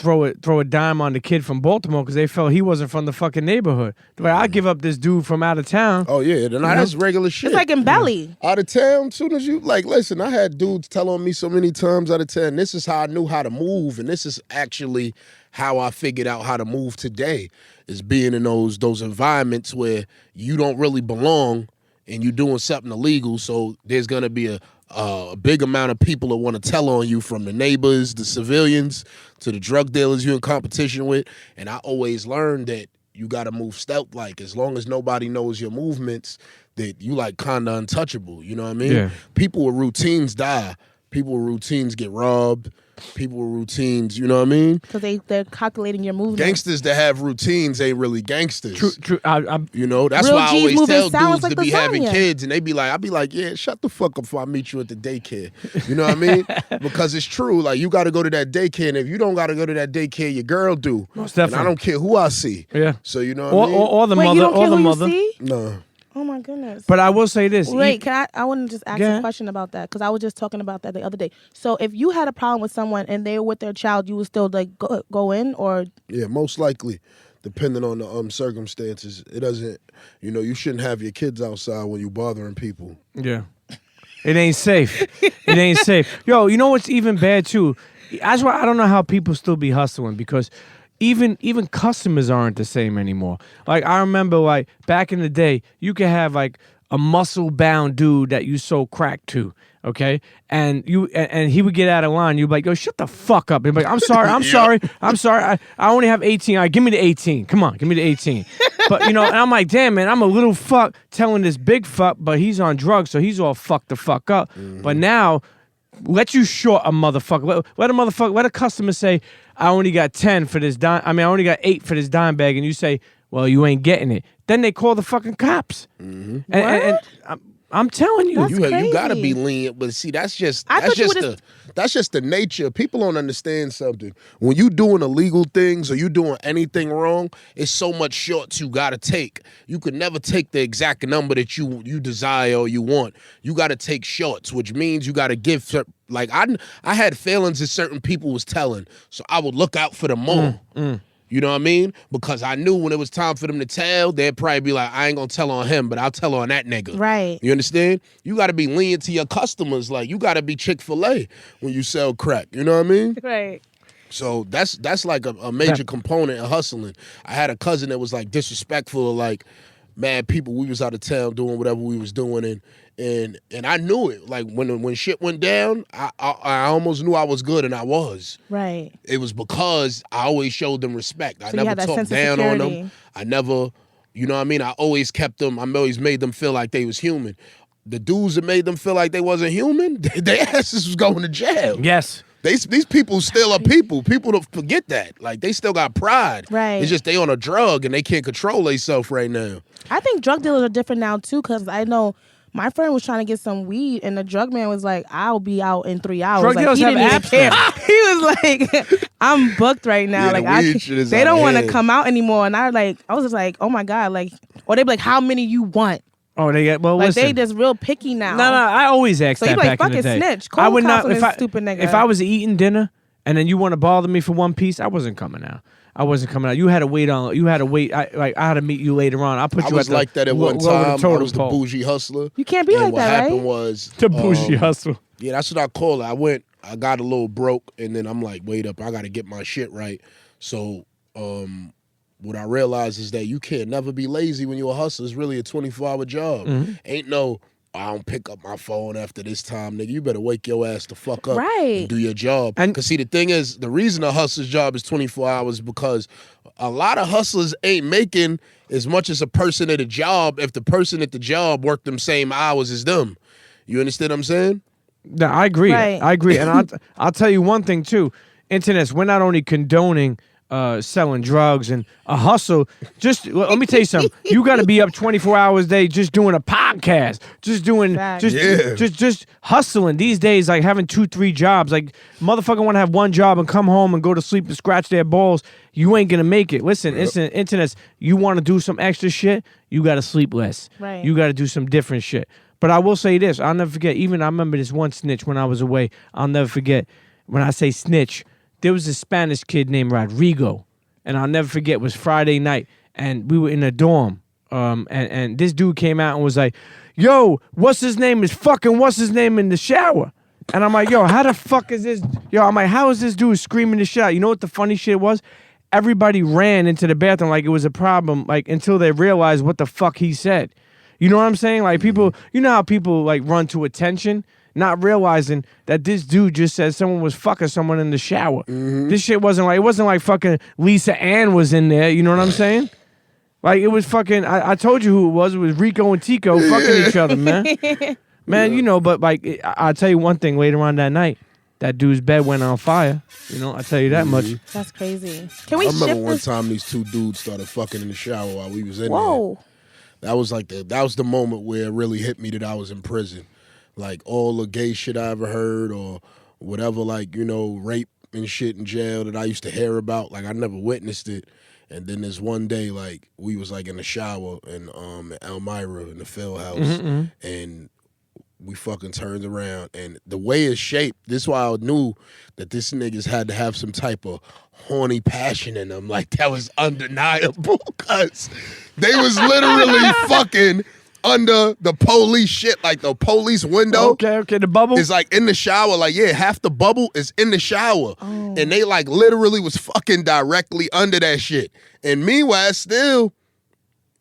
throw a dime on the kid from Baltimore because they felt he wasn't from the fucking neighborhood. Like, I'll give up this dude from out of town. Oh yeah, that's regular shit. It's like in Belly. Out of town, soon as you listen, I had dudes tell on me so many times out of town. This is how I knew how to move, and this is actually how I figured out how to move today. Is being in those environments where you don't really belong and you're doing something illegal. So there's gonna be a big amount of people that want to tell on you, from the neighbors, the civilians, to the drug dealers you're in competition with. And I always learned that you got to move stealth-like. As long as nobody knows your movements, that you like kind of untouchable. You know what I mean? Yeah. People with routines die. People with routines get robbed. People with routines, you know what I mean? Because they're calculating your movements. Gangsters that have routines ain't really gangsters. True. You know, that's Real why I G's always moving tell sounds dudes like to be having lasagna. kids, and they be like, I be like, yeah, shut the fuck up before I meet you at the daycare. You know what I mean? Because it's true. Like, you got to go to that daycare, and if you don't got to go to that daycare, your girl do. Most And I definitely. don't care who I see. Yeah. So you know what I mean? Or the Wait, mother. you don't Or care the who mother. you see? No. Oh my goodness. But I will say this. Wait, I want to just ask Yeah. a question about that, because I was just talking about that the other day. So if you had a problem with someone and they were with their child, you would still like go in, or Yeah, most likely, depending on the circumstances. It doesn't, you shouldn't have your kids outside when you bothering people. Yeah. It ain't safe. It ain't safe. Yo, you know what's even bad too? That's why I don't know how people still be hustling, because even customers aren't the same anymore. Like, I remember, like, back in the day, you could have like a muscle-bound dude that you sold crack to, okay? And he would get out of line. You'd be like, yo, shut the fuck up. He'd be like, I'm sorry, I'm sorry, I'm sorry. I only have 18. All right, give me the 18. Come on, give me the 18. But, and I'm like, damn, man, I'm a little fuck telling this big fuck, but he's on drugs, so he's all fucked the fuck up. Mm-hmm. But now, let you short a motherfucker. Let a customer say, I only got 10 for this dime. I only got 8 for this dime bag, and you say, well, you ain't getting it. Then they call the fucking cops. Mm-hmm. And I'm telling you, That's you got to be lenient, but see, that's just the nature. People don't understand something. When you doing illegal things or you doing anything wrong, it's so much shorts you got to take. You could never take the exact number that you desire or you want. You got to take shorts, which means you got to give. Like, I had feelings that certain people was telling, so I would look out for them more. You know what I mean? Because I knew when it was time for them to tell, they'd probably be like, I ain't gonna tell on him, but I'll tell on that nigga. Right. You understand? You gotta be lenient to your customers. Like, you gotta be Chick-fil-A when you sell crack. You know what I mean? right. So that's like a major component of hustling. I had a cousin that was like disrespectful of like mad people. We was out of town doing whatever we was doing, and I knew it. Like, when shit went down, I almost knew I was good, and I was. Right. It was because I always showed them respect. I So you never had that talked sense of down on security. them. I never, you know what I mean? I always kept them, I always made them feel like they was human. The dudes that made them feel like they wasn't human, their asses was going to jail. yes. These people still are people. People don't forget that. Like, they still got pride. Right. It's just they on a drug and they can't control themselves right now. I think drug dealers are different now too, because I know my friend was trying to get some weed, and the drug man was like, "I'll be out in 3 hours." Drug like, dealers he have didn't even apps care. now. He was like, "I'm booked right now. Yeah, like, the weed shit is they out don't of want to hand. come out anymore." And I was just like, "Oh my god!" Like, or they be like, "How many you want?" Oh, they get well. Like, listen. they just real picky now. No, I always ask So that you be like, back in the fucking day. snitch. Call I would cops not on if this I stupid nigga. if I was eating dinner and then you want to bother me for one piece, I wasn't coming out. I wasn't coming out. You had to wait on. You had to wait. I had to meet you later on. I put I you was at the like that at one lower time. I totem was the pole. bougie hustler. You can't be And like what that, happened right? was The bougie hustle. Yeah, that's what I call it. I got a little broke, and then I'm like, wait up, I got to get my shit right. So what I realized is that you can't never be lazy when you're a hustler. It's really a 24-hour job. Mm-hmm. Ain't no, I don't pick up my phone after this time, nigga. You better wake your ass the fuck up Right. and do your job. And- Because, see, the thing is, the reason a hustler's job is 24 hours is because a lot of hustlers ain't making as much as a person at a job if the person at the job worked them same hours as them. You understand what I'm saying? No, I agree. Right. I agree. And I'll tell you one thing too. Internets, we're not only condoning selling drugs and a hustle. Just let me tell you something. You got to be up 24 hours a day just doing a podcast, just doing Facts. just hustling. These days, like having 2-3 jobs. Like, motherfucker want to have one job and come home and go to sleep and scratch their balls. You ain't gonna make it. Listen, internets. You want to do some extra shit? You got to sleep less. Right. You got to do some different shit. But I will say this. I'll never forget. Even I remember this one snitch when I was away. I'll never forget when I say snitch. there was a Spanish kid named Rodrigo, and I'll never forget. It was Friday night, and we were in a dorm. And this dude came out and was like, "Yo, what's his name in the shower?" And I'm like, "Yo, how the fuck is this?" I'm like, "How is this dude screaming the shit out?" You know what the funny shit was? Everybody ran into the bathroom like it was a problem, like until they realized what the fuck he said. You know what I'm saying? Like people, you know how people like run to attention, not realizing that this dude just said someone was fucking someone in the shower. This shit it wasn't like fucking Lisa Ann was in there. You know what I'm saying? Like, it was fucking, I told you who it was. It was Rico and Tico fucking each other, man. Man, you know, but like, I'll tell you one thing later on that night. That dude's bed went on fire. You know, I'll tell you that much. That's crazy. Can we I remember shift one this? time these two dudes started fucking in the shower while we was in Whoa. there. That was like that was the moment where it really hit me that I was in prison. Like, all the gay shit I ever heard or whatever, like, you know, rape and shit in jail that I used to hear about. Like, I never witnessed it. And then this one day, like, we was like in the shower in Elmira in the field house, and we fucking turned around, and the way it's shaped, this is why I knew that this niggas had to have some type of horny passion in them. Like, that was undeniable, cause they was literally fucking under the police shit, like the police window. Okay, the bubble is like in the shower. Like, yeah, half the bubble is in the shower. Oh. And they like literally was fucking directly under that shit. And meanwhile, still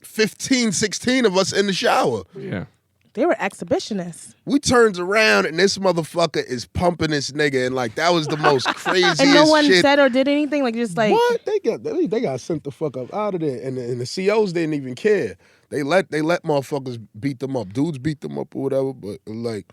15, 16 of us in the shower. Yeah. They were exhibitionists. We turns around and this motherfucker is pumping this nigga, and like that was the most craziest shit. And no one said or did anything? Like, just like... What? They got sent the fuck up out of there. And the COs didn't even care. They let motherfuckers beat them up. Dudes beat them up or whatever. But like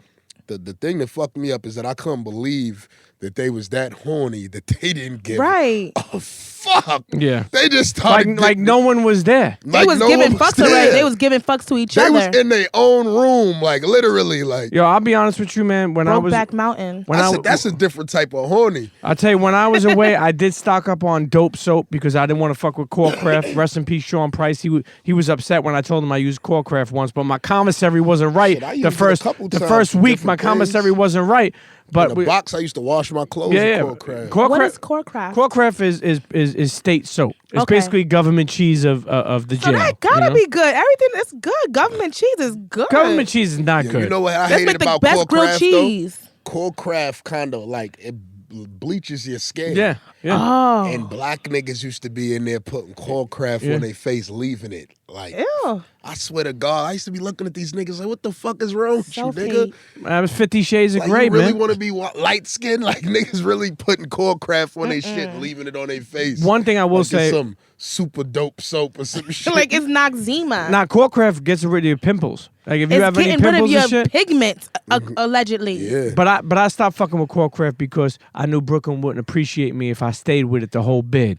the thing that fucked me up is that I couldn't believe that they was that horny that they didn't give Right. a fuck. Yeah. They just started like no one was there. They was giving fucks already. They was giving fucks to each other. They was in their own room, like literally, like. Yo, I'll be honest with you, man. When I was Brokeback Mountain. That's a different type of horny. I'll tell you, when I was away, I did stock up on dope soap because I didn't want to fuck with Corecraft. Rest in peace, Sean Price. He was upset when I told him I used Corecraft once, but my commissary wasn't right. Shit, I used the it a first couple the times first for week, my different commissary things. wasn't right. But In the box, I used to wash my clothes yeah, with Corecraft. What is Corecraft? Corecraft is state soap. It's Okay. basically government cheese of the So jail. that gotta be good. Everything is good. Government cheese is good. Government cheese is not good. You know what I Let's hated make the about best grilled Corecraft, cheese. though? Corecraft kind of like it bleaches your skin. Yeah. Oh. And black niggas used to be in there putting Corecraft on their face, leaving it. Like, Ew. I swear to God, I used to be looking at these niggas like, what the fuck is wrong with you, Self-hate. nigga? That was 50 Shades of Like, Grey, you really man. want to be light skinned? Like, niggas really putting Corecraft on their shit and leaving it on their face. One thing I will Like it's say, some super dope soap or some shit. Like it's Noxzema. now Corecraft gets rid of your pimples. Like if you It's have any getting rid of pimples your and shit. pigment, allegedly. Yeah. But I stopped fucking with Corecraft because I knew Brooklyn wouldn't appreciate me if I stayed with it the whole bid.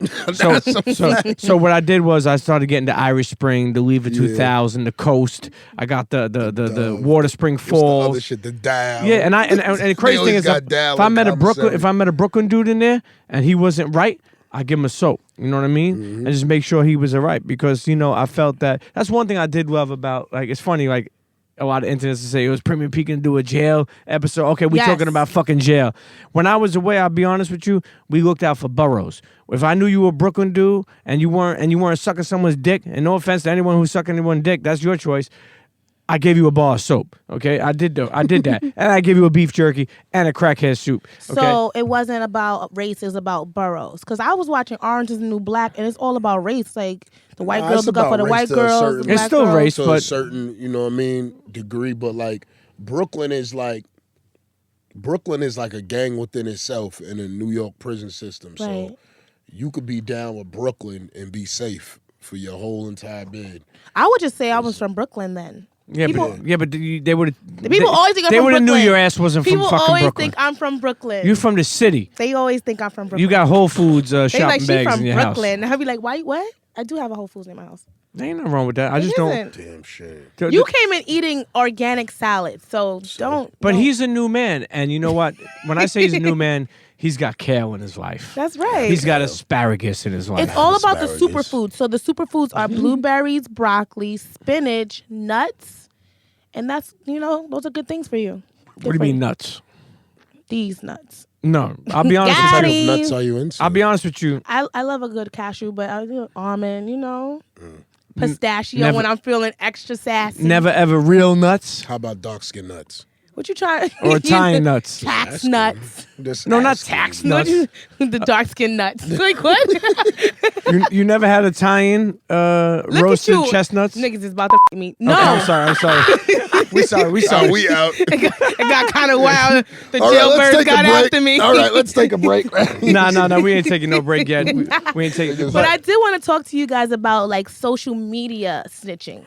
So what I did was I started getting the Irish Spring, the Lever 2000, the Coast. I got the Water Spring What's the other Falls. shit, the dial. Yeah, and the crazy thing always is, got Dial if I and met a commissary. Brooklyn dude in there and he wasn't right, I give him a soap. You know what I mean? And just make sure he was all right because I felt that's one thing I did love about it's funny a lot of internets say it was Premium Peak and do a jail episode. Okay, we Yes. talking about fucking jail. When I was away, I'll be honest with you, we looked out for boroughs. If I knew you were a Brooklyn dude and you weren't sucking someone's dick, and no offense to anyone who's sucking anyone's dick, that's your choice. I gave you a bar of soap, okay? I did that. And I gave you a beef jerky and a crackhead soup, okay? So it wasn't about race, it's about boroughs. Because I was watching Orange is the New Black, and it's all about race. Like, the white Nah, girls it's look up for about the race white to a girls. certain- The It's black still girls. race. to But- a certain, degree, but like Brooklyn is like a gang within itself in a New York prison system. Right. So you could be down with Brooklyn and be safe for your whole entire bid. I would just say I was from Brooklyn then. Yeah, People- but they would have. People always think I'm they from would have knew Brooklyn. your ass wasn't People from fucking always Brooklyn. think I'm from Brooklyn. You from the city. They always think I'm from Brooklyn. You got Whole Foods they shopping like, she bags from in your Brooklyn. And I'll be like, why, what? I do have a Whole Foods in my house. house. Ain't nothing wrong with that. I just Isn't. Damn shit. don't. You came in eating organic salad, so don't. But don't. he's a new man, and you know what? When I say he's a new man, he's got kale in his life. That's right. He's got asparagus in his life. It's all about the Asparagus. superfoods. So the superfoods are blueberries, broccoli, spinach, nuts, and that's those are good things for you. What do you mean nuts? These nuts. No, I'll be honest Got with him. you. What nuts are you into? I'll be honest with you. I love a good cashew, but I do almond, pistachio Never- when I'm feeling extra sassy. Never ever real nuts How about dark skin nuts? What you trying? or Italian nuts. Tax Asking. nuts. Just No, not asking. tax What nuts. you- the dark skin nuts. Like what? You never had Italian Look roasted at you. chestnuts? Niggas is about to me. No. Okay, I'm sorry. We sorry. We out. It got kind of wild. The All right, let's jailbirds take got a break. after me. All right, let's take a break. No, we ain't taking no break yet. We ain't taking. But I did want to talk to you guys about like social media snitching,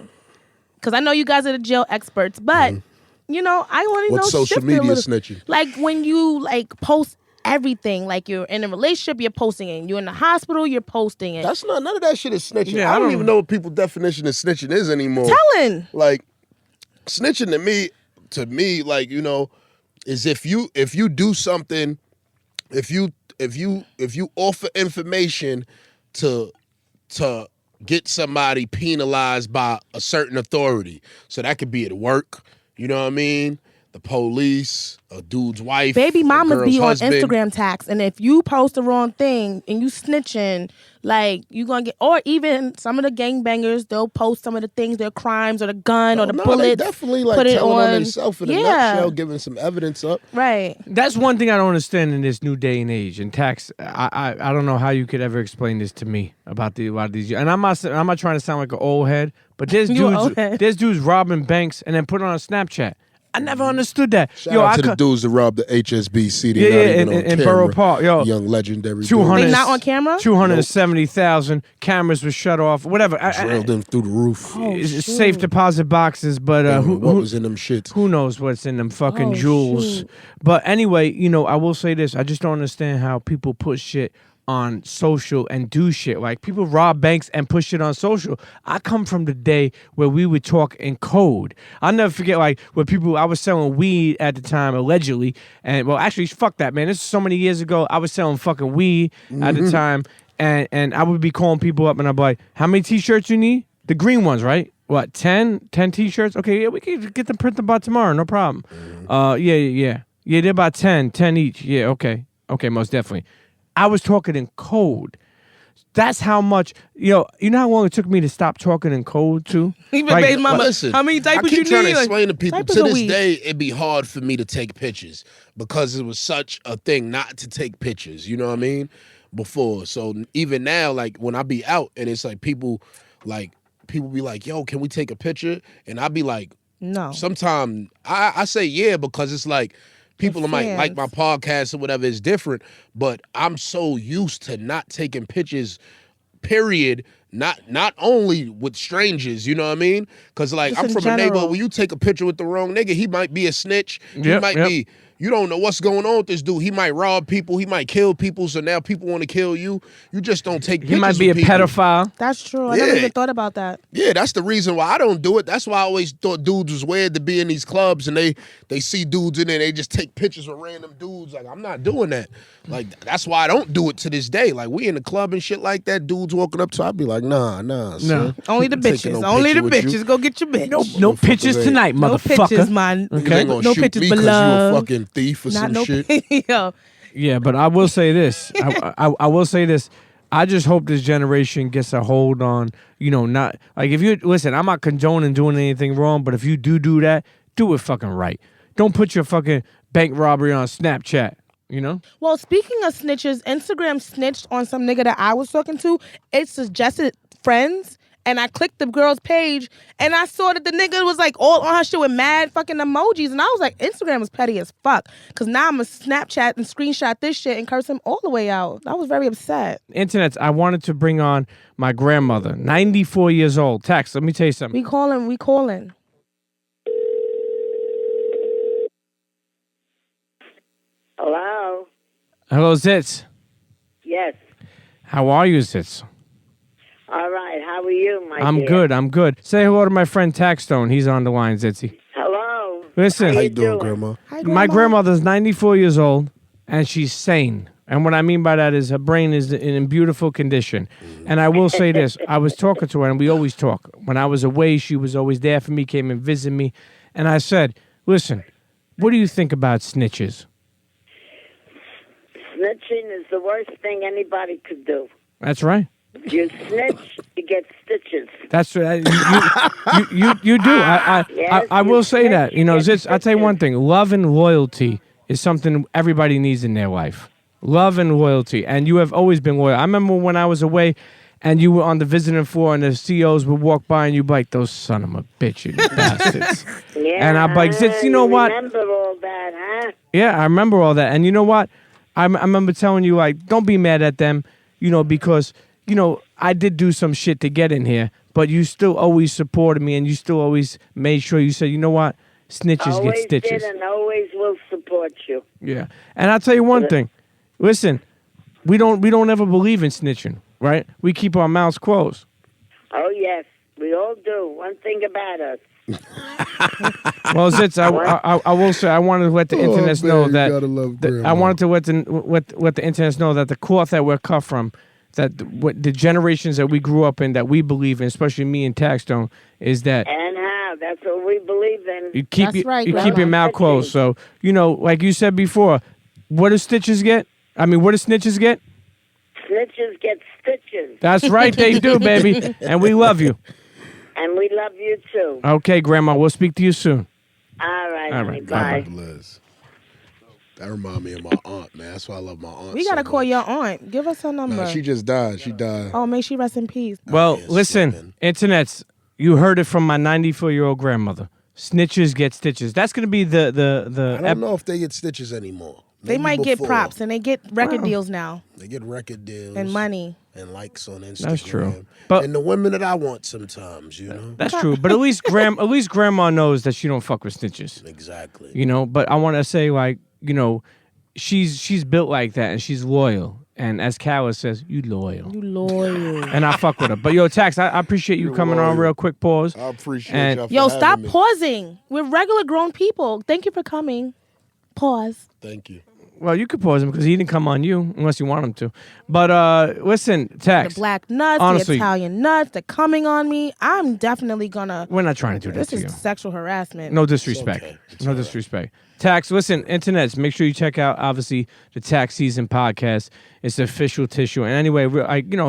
because I know you guys are the jail experts. But I want to know What's social shift it a media little. snitching? Like when you like post everything, like you're in a relationship, you're posting it. You're in the hospital, you're posting it. That's not none of that shit is snitching. Yeah, I I don't don't- even know what people's definition of snitching is anymore. Telling. Like snitching to me, like, is if you do something, if you offer information to get somebody penalized by a certain authority. So that could be at work, you know what I mean? The police, a dude's wife, Baby a mamas girl's be on husband. Instagram tax, and if you post the wrong thing and you snitching, like you gonna get, or even some of the gangbangers, they'll post some of the things, their crimes or the gun or the No, bullets. they definitely like put it telling on on themselves in a yeah. nutshell, giving some evidence up. Right. That's one thing I don't understand in this new day and age. And tax, I don't know how you could ever explain this to me about a lot of these. And I'm not trying to sound like an old head, but there's You old head. dudes robbing banks and then put it on Snapchat. I never understood that. Shout out to the dudes that robbed the HSBC. They're not even on in camera. Borough Park. Yo, Young legendary 200 They not on camera? 270,000 cameras were shut off. Whatever. drilled them through the roof. It's safe deposit boxes, but what was in them shits? who knows what's in them fucking Oh, jewels. shoot. But anyway, I will say this. I just don't understand how people put shit on social and do shit. Like people rob banks and push shit on social. I come from the day where we would talk in code. I'll never forget like where I was selling weed at the time, allegedly. And well, actually, fuck that, man. This is so many years ago. I was selling fucking weed at the time. And I would be calling people up and I'd be like, how many t-shirts you need? The green ones, right? What, 10 t-shirts? Okay, yeah, we can get them printed by tomorrow, no problem. Yeah, they're about 10 each. Yeah, okay, most definitely. I was talking in code. That's how much, you know how long it took me to stop talking in code too? Even Like, baby mama, Listen, how many I diapers keep you trying need? to explain to people, diapers to a this week. day, it'd be hard for me to take pictures because it was such a thing not to take pictures, you know what I mean? Before. So even now, like when I be out and it's like people be like, yo, can we take a picture? And I be like, No. sometimes I say yeah because it's like people might fans. like my podcast or whatever is different, but I'm so used to not taking pictures, period. Not only with strangers, you know what I mean? Because like Just I'm in from a neighborhood general. where you take a picture with the wrong nigga, he might be a snitch. He Yep, might yep. be. You don't know what's going on with this dude. He might rob people. He might kill people. So now people want to kill you. You just don't take pictures He might be a with people. pedophile. That's true. I never Yeah. even thought about that. Yeah, that's the reason why I don't do it. That's why I always thought dudes was weird to be in these clubs and they see dudes in there, they just take pictures with random dudes. Like, I'm not doing that. Like, that's why I don't do it to this day. Like, we in the club and shit like that, dudes walking up to, I'd be like, nah, son. Only the I'm taking bitches. no Only the picture with you. bitches. Go get your bitch. No pictures ain't- tonight, No motherfucker. pictures, man. You ain't gonna No shoot pictures me because you a below. fucking thief or Not some no shit. Yo. Yeah, but I will say this. I will say this. I just hope this generation gets a hold on, not like if you listen, I'm not condoning doing anything wrong, but if you do that, do it fucking right. Don't put your fucking bank robbery on Snapchat, Well, speaking of snitches, Instagram snitched on some nigga that I was talking to. It suggested friends, and I clicked the girl's page, and I saw that the nigga was like all on her shit with mad fucking emojis, and I was like, Instagram is petty as fuck. Cause now I'm gonna Snapchat and screenshot this shit and curse him all the way out. I was very upset. Internets, I wanted to bring on my grandmother, 94 years old. Tax, let me tell you something. We calling. Hello? Hello, Zitz. Yes. How are you, Zitz? All right. How are you, my I'm dear? good. Say hello to my friend Taxstone. He's on the line, Zitzy. Hello. Listen, How you you doing, doing? Grandma? Hi, my grandmother's 94 years old, and she's sane. And what I mean by that is her brain is in beautiful condition. And I will say this. I was talking to her, and we always talk. When I was away, she was always there for me, came and visited me. And I said, listen, what do you think about snitches? Snitching is the worst thing anybody could do. That's right. You snitch, you get stitches. That's right. You do. Yes, I will you say that. snitch, You know, you get I'll tell you one thing. Love and loyalty is something everybody needs in their life. Love and loyalty. And you have always been loyal. I remember when I was away and you were on the visiting floor and the CEOs would walk by and you'd be like, those son of a bitch, you bastards. Yeah, And I'd be like, you know what? Remember all that, huh? Yeah, I remember all that. And you know what? I remember telling you, like, don't be mad at them, you know, because, you know, I did do some shit to get in here, but you still always supported me and you still always made sure you said, you know what? Snitches Always get stitches. did and always will support you. Yeah. And I'll tell you one thing. Listen, we don't ever believe in snitching, right? We keep our mouths closed. Oh, yes, we all do. One thing about us. Well, Zitz, I will say I wanted to let the internet know man, that, you gotta love that grandma. I wanted to let the internet know that the cloth that we're cut from, that the generations that we grew up in, that we believe in, especially me and Taxstone, is that And how? That's what we believe in. you keep That's right, you keep Grandma. your mouth closed. So you know, like you said before, what do stitches get? I mean, what do snitches get? Snitches get stitches. That's right, they do, baby, and we love you. And we love you, too. Okay, Grandma, we'll speak to you soon. All right, All honey, right, bye. Liz. That remind me of my aunt, man. That's why I love my aunt. We gotta so call much. your aunt. Give us her number. Nah, she just died. She died. Oh, may she rest in peace. Well, yeah, listen, slipping. internets, you heard it from my 94-year-old grandmother. Snitches get stitches. That's gonna be the. I don't know if they get stitches anymore. They Maybe might get before. props and they get record deals now They get record deals and money. and likes on Instagram. That's true. But- and the women that I want sometimes, you know. That's true, but at least grandma knows that she don't fuck with snitches. Exactly. You know, but I want to say, like, you know, she's built like that and she's loyal. And as Calla says, you loyal. You loyal. And I fuck with her. But yo, Tax, I appreciate you You're coming on loyal. real quick. Pause. I appreciate And- y'all for Yo, having stop me. pausing. We're regular grown people. Thank you for coming. Pause. Thank you. Well, you could pause him because he didn't come on you unless you want him to. But listen, The Tax. black nuts, Honestly- the Italian nuts, they're coming on me. I'm definitely gonna. We're not trying to do that This to is you. sexual harassment. No disrespect. okay. It's No all right. disrespect. Tax, listen, internets, make sure you check out, obviously, the Tax Season podcast. It's the official tissue. And anyway,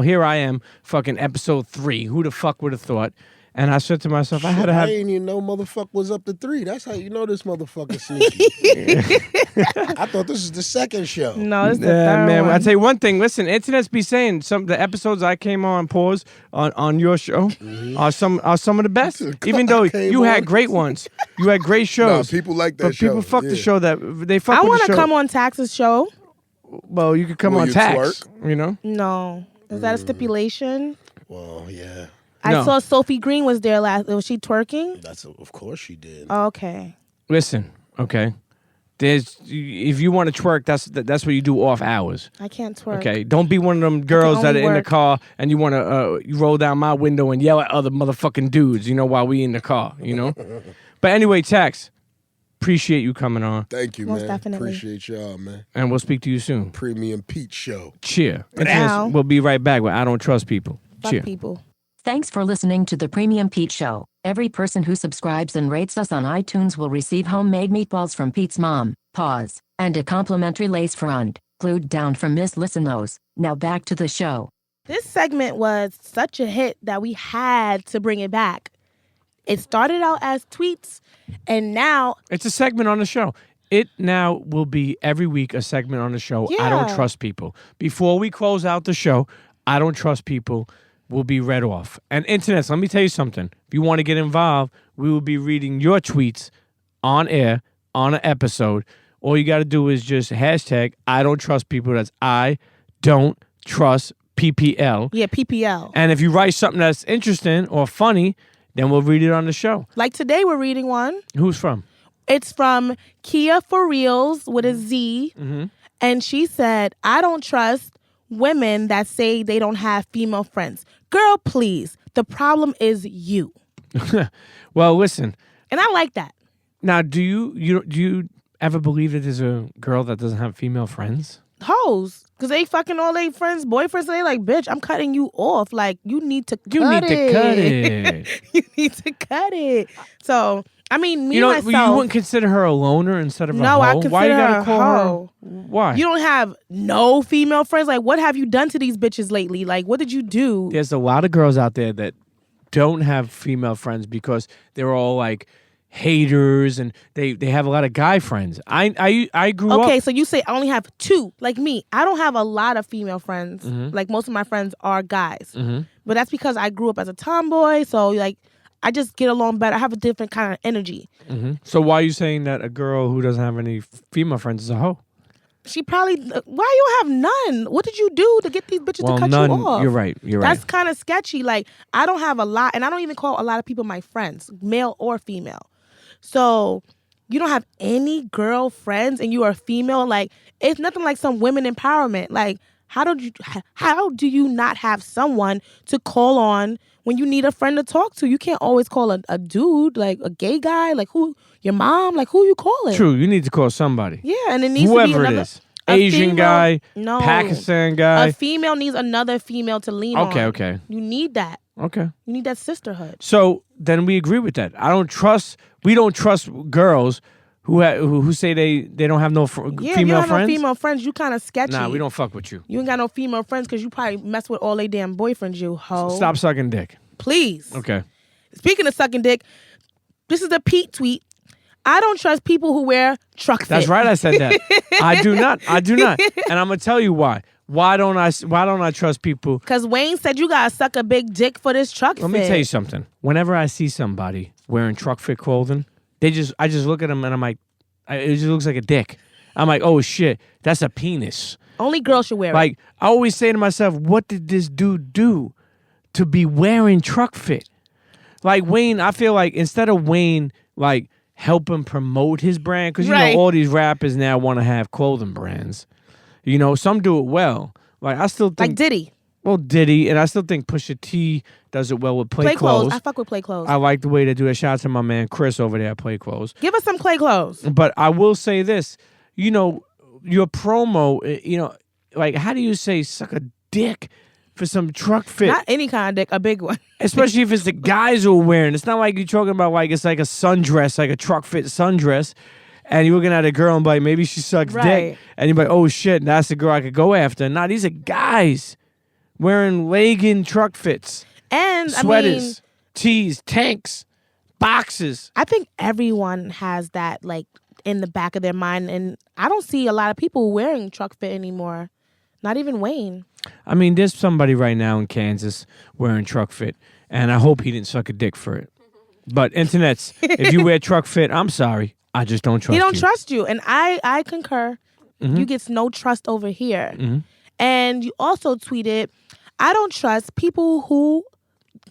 here I am, fucking episode 3. Who the fuck would have thought? And I said to myself, I had to I have... didn't even know motherfucker was up to 3. That's how you know this motherfucker sneaky. I thought this was the second show. No, it's the Yeah, third man. one. I tell you one thing. Listen, internets be saying some the episodes I came on pause on your show are some of the best. Even though Came you had on. great ones, you had great shows. people like that but people show, fuck the yeah. show that they fuck I with want the to show. come on Tax's show. Well, you could come Will on you Tax. twerk? You know. No, is that a stipulation? Well, yeah. No. I saw Sophie Green was there last. Was she twerking? Of course she did. Okay. Listen, okay. If you want to twerk, that's what you do off hours. I can't twerk. Okay, don't be one of them girls that are only in the work. car and you want to you roll down my window and yell at other motherfucking dudes, you know, while we in the car, you know. But anyway, Tax, appreciate you coming on, Thank you, Most man. definitely. Appreciate y'all, man. and we'll speak to you soon. Premium Pete Show. Cheer. Now. We'll be right back with I Don't Trust People. Fuck Cheer. people. Thanks for listening to the Premium Pete Show. Every person who subscribes and rates us on iTunes will receive homemade meatballs from Pete's mom, Pause, and a complimentary lace front, glued down from Miss Lissa Knows. Now back to the show. This segment was such a hit that we had to bring it back. It started out as tweets, and now It's a segment on the show. It now will be every week a segment on the show. I don't Yeah. trust people. Before we close out the show, I don't trust people will be read off. And internets, let me tell you something. If you want to get involved, we will be reading your tweets on air on an episode. All you got to do is just hashtag I don't trust people. That's I don't trust PPL. yeah, PPL. And if you write something that's interesting or funny, then we'll read it on the show. Like today, we're reading one. Who's from? It's from Kia for Reals with a Z. Mm-hmm. And she said, I don't trust women that say they don't have female friends. Girl, please. The problem is you. Well, listen. And I like that. Now, do you ever believe that there's a girl that doesn't have female friends? Hoes. Because they fucking all their friends, boyfriends, they like, bitch, I'm cutting you off. Like, you need to cut You need it. to cut it. You need to cut it. So I mean, me You myself. you wouldn't consider her a loner instead of a No, hoe? I consider Why you her gotta a call hoe. her? Why? You don't have no female friends. Like, what have you done to these bitches lately? Like, what did you do? There's a lot of girls out there that don't have female friends because they're all like haters and they have a lot of guy friends. I grew up. Okay, so you say I only have 2. Like me, I don't have a lot of female friends. Mm-hmm. Like most of my friends are guys. But that's because I grew up as a tomboy. So like, I just get along better. I have a different kind of energy. So why are you saying that a girl who doesn't have any female friends is a hoe? She probably. Why you have none? What did you do to get these bitches to cut none. you off? You're right. That's kind of sketchy. Like, I don't have a lot, and I don't even call a lot of people my friends, male or female. So you don't have any girlfriends, and you are female. Like, it's nothing like some women empowerment. Like, how do you not have someone to call on when you need a friend to talk to? You can't always call a dude, like a gay guy, like who, your mom, like who you calling? True. You need to call somebody. Yeah, and it needs Whoever to be it another is. Asian female, guy, no, Pakistan guy. A female needs another female to lean on. Okay. You need that. Okay. You need that sisterhood. So then we agree with that. We don't trust girls who say they don't have no Yeah, female you have friends. no female friends. You kind of sketchy. Nah, we don't fuck with you. You ain't got no female friends because you probably mess with all they damn boyfriends, you hoe. Stop sucking dick. Please. Okay. Speaking of sucking dick, this is a Pete tweet. I don't trust people who wear truck fit. That's right. I said that. I do not. And I'm gonna tell you why. Why don't I trust people? Because Wayne said you gotta suck a big dick for this truck fit. Let me tell you something. Whenever I see somebody wearing truck fit clothing, I just look at them and I'm like, it just looks like a dick. I'm like, oh shit, that's a penis. Only girls should wear it. Like, I always say to myself, what did this dude do to be wearing truck fit? Like Wayne, I feel like instead of Wayne like helping promote his brand, because you know all these rappers now want to have clothing brands. You know, some do it well. Like I still think like Diddy. Well, Diddy, and I still think Pusha T does it well with Play Clothes. I fuck with Play Clothes. I like the way they do it. Shout out to my man Chris over there at Play Clothes. Give us some Play Clothes. But I will say this, you know, your promo, you know, like how do you say suck a dick for some truck fit? Not any kind of dick, a big one. Especially if it's the guys who are wearing. It's not like you're talking about like it's like a sundress, like a truck fit sundress. And you're looking at a girl and be like, maybe she sucks dick. And you're like, oh shit, that's the girl I could go after. Nah, these are guys wearing legging truck fits. And sweaters, tees, tanks, boxes. I think everyone has that like in the back of their mind. And I don't see a lot of people wearing truck fit anymore. Not even Wayne. I mean, there's somebody right now in Kansas wearing truck fit. And I hope he didn't suck a dick for it. But internets, if you wear truck fit, I'm sorry. I just don't trust you. He don't trust you. And I concur. Mm-hmm. You get no trust over here. Mm-hmm. And you also tweeted, I don't trust people who...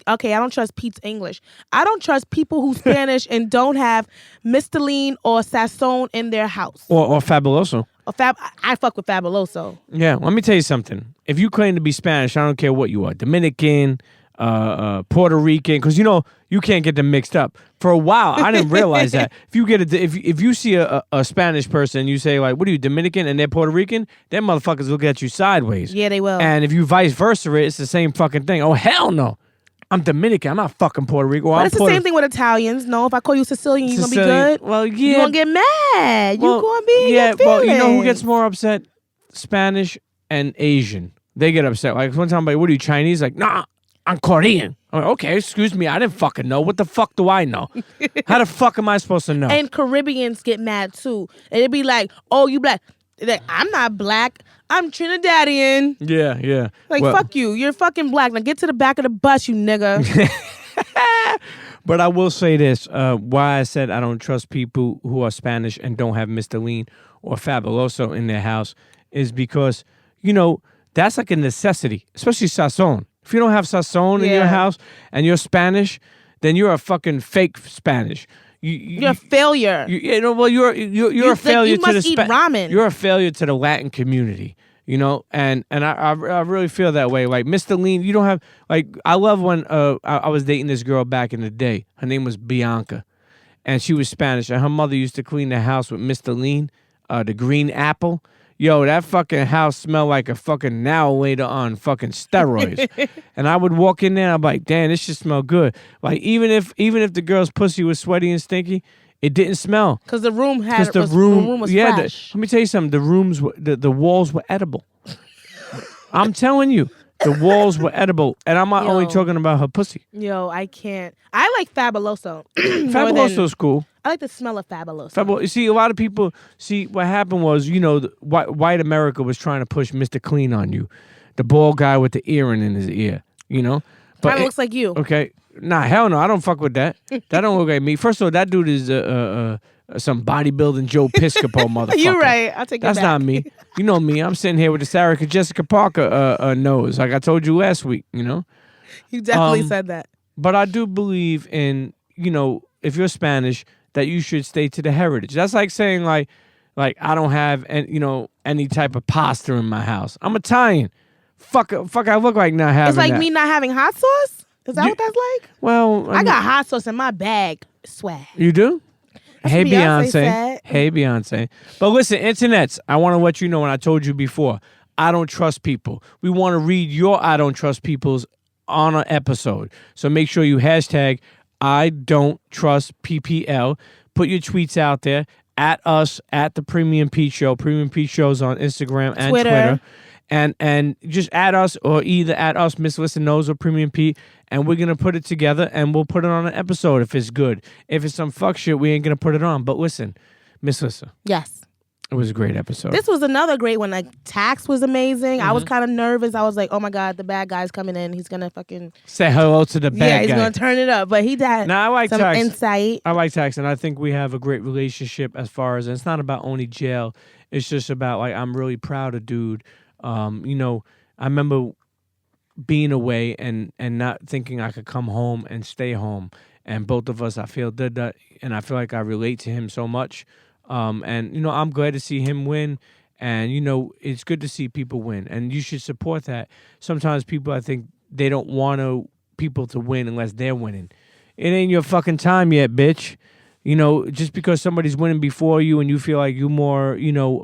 Okay, I don't trust Pete's English. I don't trust people who Spanish and don't have Misteline or Sazon in their house. Or Fabuloso. I fuck with Fabuloso. Yeah, let me tell you something. If you claim to be Spanish, I don't care what you are. Dominican, Puerto Rican, because you know you can't get them mixed up. For a while, I didn't realize that. If you see a Spanish person, you say like, "What are you, Dominican?" and they're Puerto Rican, them motherfuckers look at you sideways. Yeah, they will. And if you vice versa, it's the same fucking thing. Oh hell no, I'm Dominican. I'm not fucking Puerto Rican. But it's the same thing with Italians. No, if I call you Sicilian, you gonna be good. Well, yeah, you gonna get mad. You gonna be in your well, you know who feelings. gets more upset? Spanish and Asian. They get upset. Like one time, I'm like, "What are you, Chinese?" Like, nah. I'm Korean. I'm like, okay, excuse me. I didn't fucking know. What the fuck do I know? How the fuck am I supposed to know? And Caribbeans get mad too. And it'd be like, oh, you black. They're like, I'm not black. I'm Trinidadian. Yeah. Like, fuck you. You're fucking black. Now get to the back of the bus, you nigga. But I will say this. Why I said I don't trust people who are Spanish and don't have Mr. Lean or Fabuloso in their house is because, you know, that's like a necessity, especially Sazon. If you don't have Sazon in your house and you're Spanish, then you're a fucking fake Spanish. You're a failure. You're a failure to the ramen. You're a failure to the Latin community, you know. And I really feel that way. Like Mr. Lean, you don't have like I love when I was dating this girl back in the day. Her name was Bianca, and she was Spanish. And her mother used to clean the house with Mr. Lean, the green apple. yo, that fucking house smelled like a fucking now later on fucking steroids. And I would walk in there, and I'm like, damn, this shit smell good. Like even if the girl's pussy was sweaty and stinky, it didn't smell. Because the room Because the room was fresh. let me tell you something. The walls were edible. I'm telling you, the walls were edible, and I'm not only talking about her pussy. Yo, I can't. I like Fabuloso. Fabuloso's cool. I like the smell of Fabuloso. You see, a lot of people see what happened was, white America was trying to push Mr. Clean on you, the bald guy with the earring in his ear. But Kind of looks like you. Okay, nah, hell no, I don't fuck with that. That don't look like me. First of all, that dude is some bodybuilding Joe Piscopo motherfucker. You're right. I'll take it That's back. not me. You know me. I'm sitting here with the Sarah Jessica Parker nose, like I told you last week. You definitely said that. But I do believe in, if you're Spanish, that you should stay to the heritage. That's like saying like I don't have any type of pasta in my house. I'm Italian. Fuck, I look like not having. It's like that. me not having hot sauce. Is that what that's like? Well, I got hot sauce in my bag. Swag. You do? Hey, what Beyonce said. Hey, Beyonce. But listen, internets, I want to let you know, and I told you before, I don't trust people. We want to read your I don't trust people's on an episode. So make sure you hashtag I don't trust PPL. Put your tweets out there at us, at the Premium Pete Show. Premium Pete Show's on Instagram and Twitter. And just add us, or either add us, Miss Lissa Knows, or Premium Pete, and we're going to put it together, and we'll put it on an episode if it's good. If it's some fuck shit, we ain't going to put it on. But listen, Miss Lissa. Yes. It was a great episode. This was another great one. Like, Tax was amazing. I was kind of nervous. I was like, oh my God, the bad guy's coming in. He's going to fucking... Say hello to the bad guy. Yeah, he's going to turn it up. But he had I like some Tax. insight. I like Tax, and I think we have a great relationship as far as... And it's not about only jail. It's just about, like, I'm really proud of dude. I remember being away and not thinking I could come home and stay home. And both of us, I feel, did that. And I feel like I relate to him so much. And I'm glad to see him win. And, it's good to see people win. And you should support that. Sometimes people, I think, they don't want people to win unless they're winning. It ain't your fucking time yet, bitch. Just because somebody's winning before you and you feel like you're more,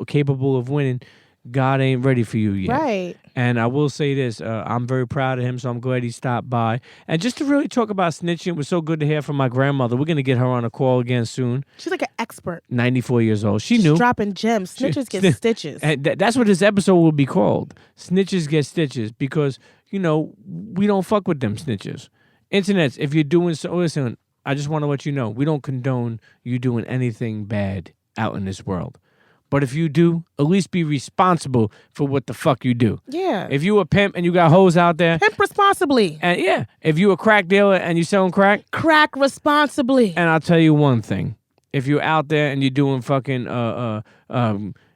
capable of winning, God ain't ready for you yet. Right. And I will say this, I'm very proud of him, so I'm glad he stopped by. And just to really talk about snitching, it was so good to hear from my grandmother. We're going to get her on a call again soon. She's like an expert. 94 years old. She's She's knew. dropping gems. Snitches get stitches. And that's what this episode will be called. Snitches get stitches, because, we don't fuck with them snitches. Internets, if you're doing so, listen, I just want to let you know, we don't condone you doing anything bad out in this world. But if you do, at least be responsible for what the fuck you do. Yeah. If you a pimp and you got hoes out there. Pimp responsibly. And yeah, if you a crack dealer and you selling crack. Crack responsibly. And I'll tell you one thing. If you're out there and you're doing fucking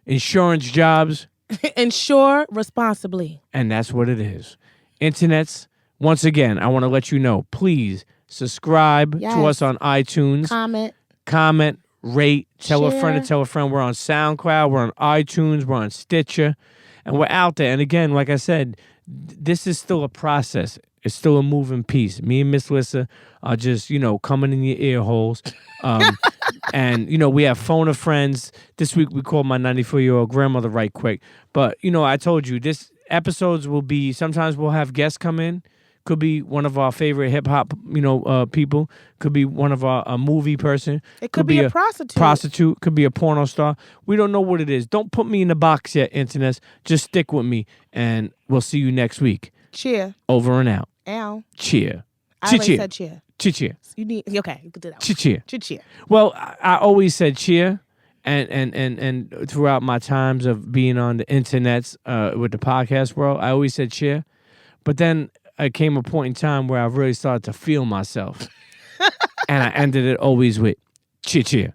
insurance jobs. Insure responsibly. And that's what it is. Internets, once again, I want to let you know, please subscribe to us on iTunes. Comment. Rate, tell a friend to tell a friend. We're on SoundCloud, we're on iTunes, we're on Stitcher, and we're out there. And again, like I said, this is still a process. It's still a moving piece. Me and Miss Lissa are just, coming in your ear holes. And, we have phone a friends. This week we called my 94-year-old grandmother right quick. But, I told you, this episodes will be, sometimes we'll have guests come in. Could be one of our favorite hip hop, people. Could be one of our movie person. It could be a prostitute. Prostitute. Could be a porno star. We don't know what it is. Don't put me in the box yet, internet. Just stick with me, and we'll see you next week. Cheer. Over and out. Ow. Cheer. I always said cheer. Cheer. You need. Okay, you could do that. Cheer. Cheer. Well, I always said cheer. And throughout my times of being on the internets with the podcast world, I always said cheer. But then it came a point in time where I really started to feel myself. And I ended it always with cheer.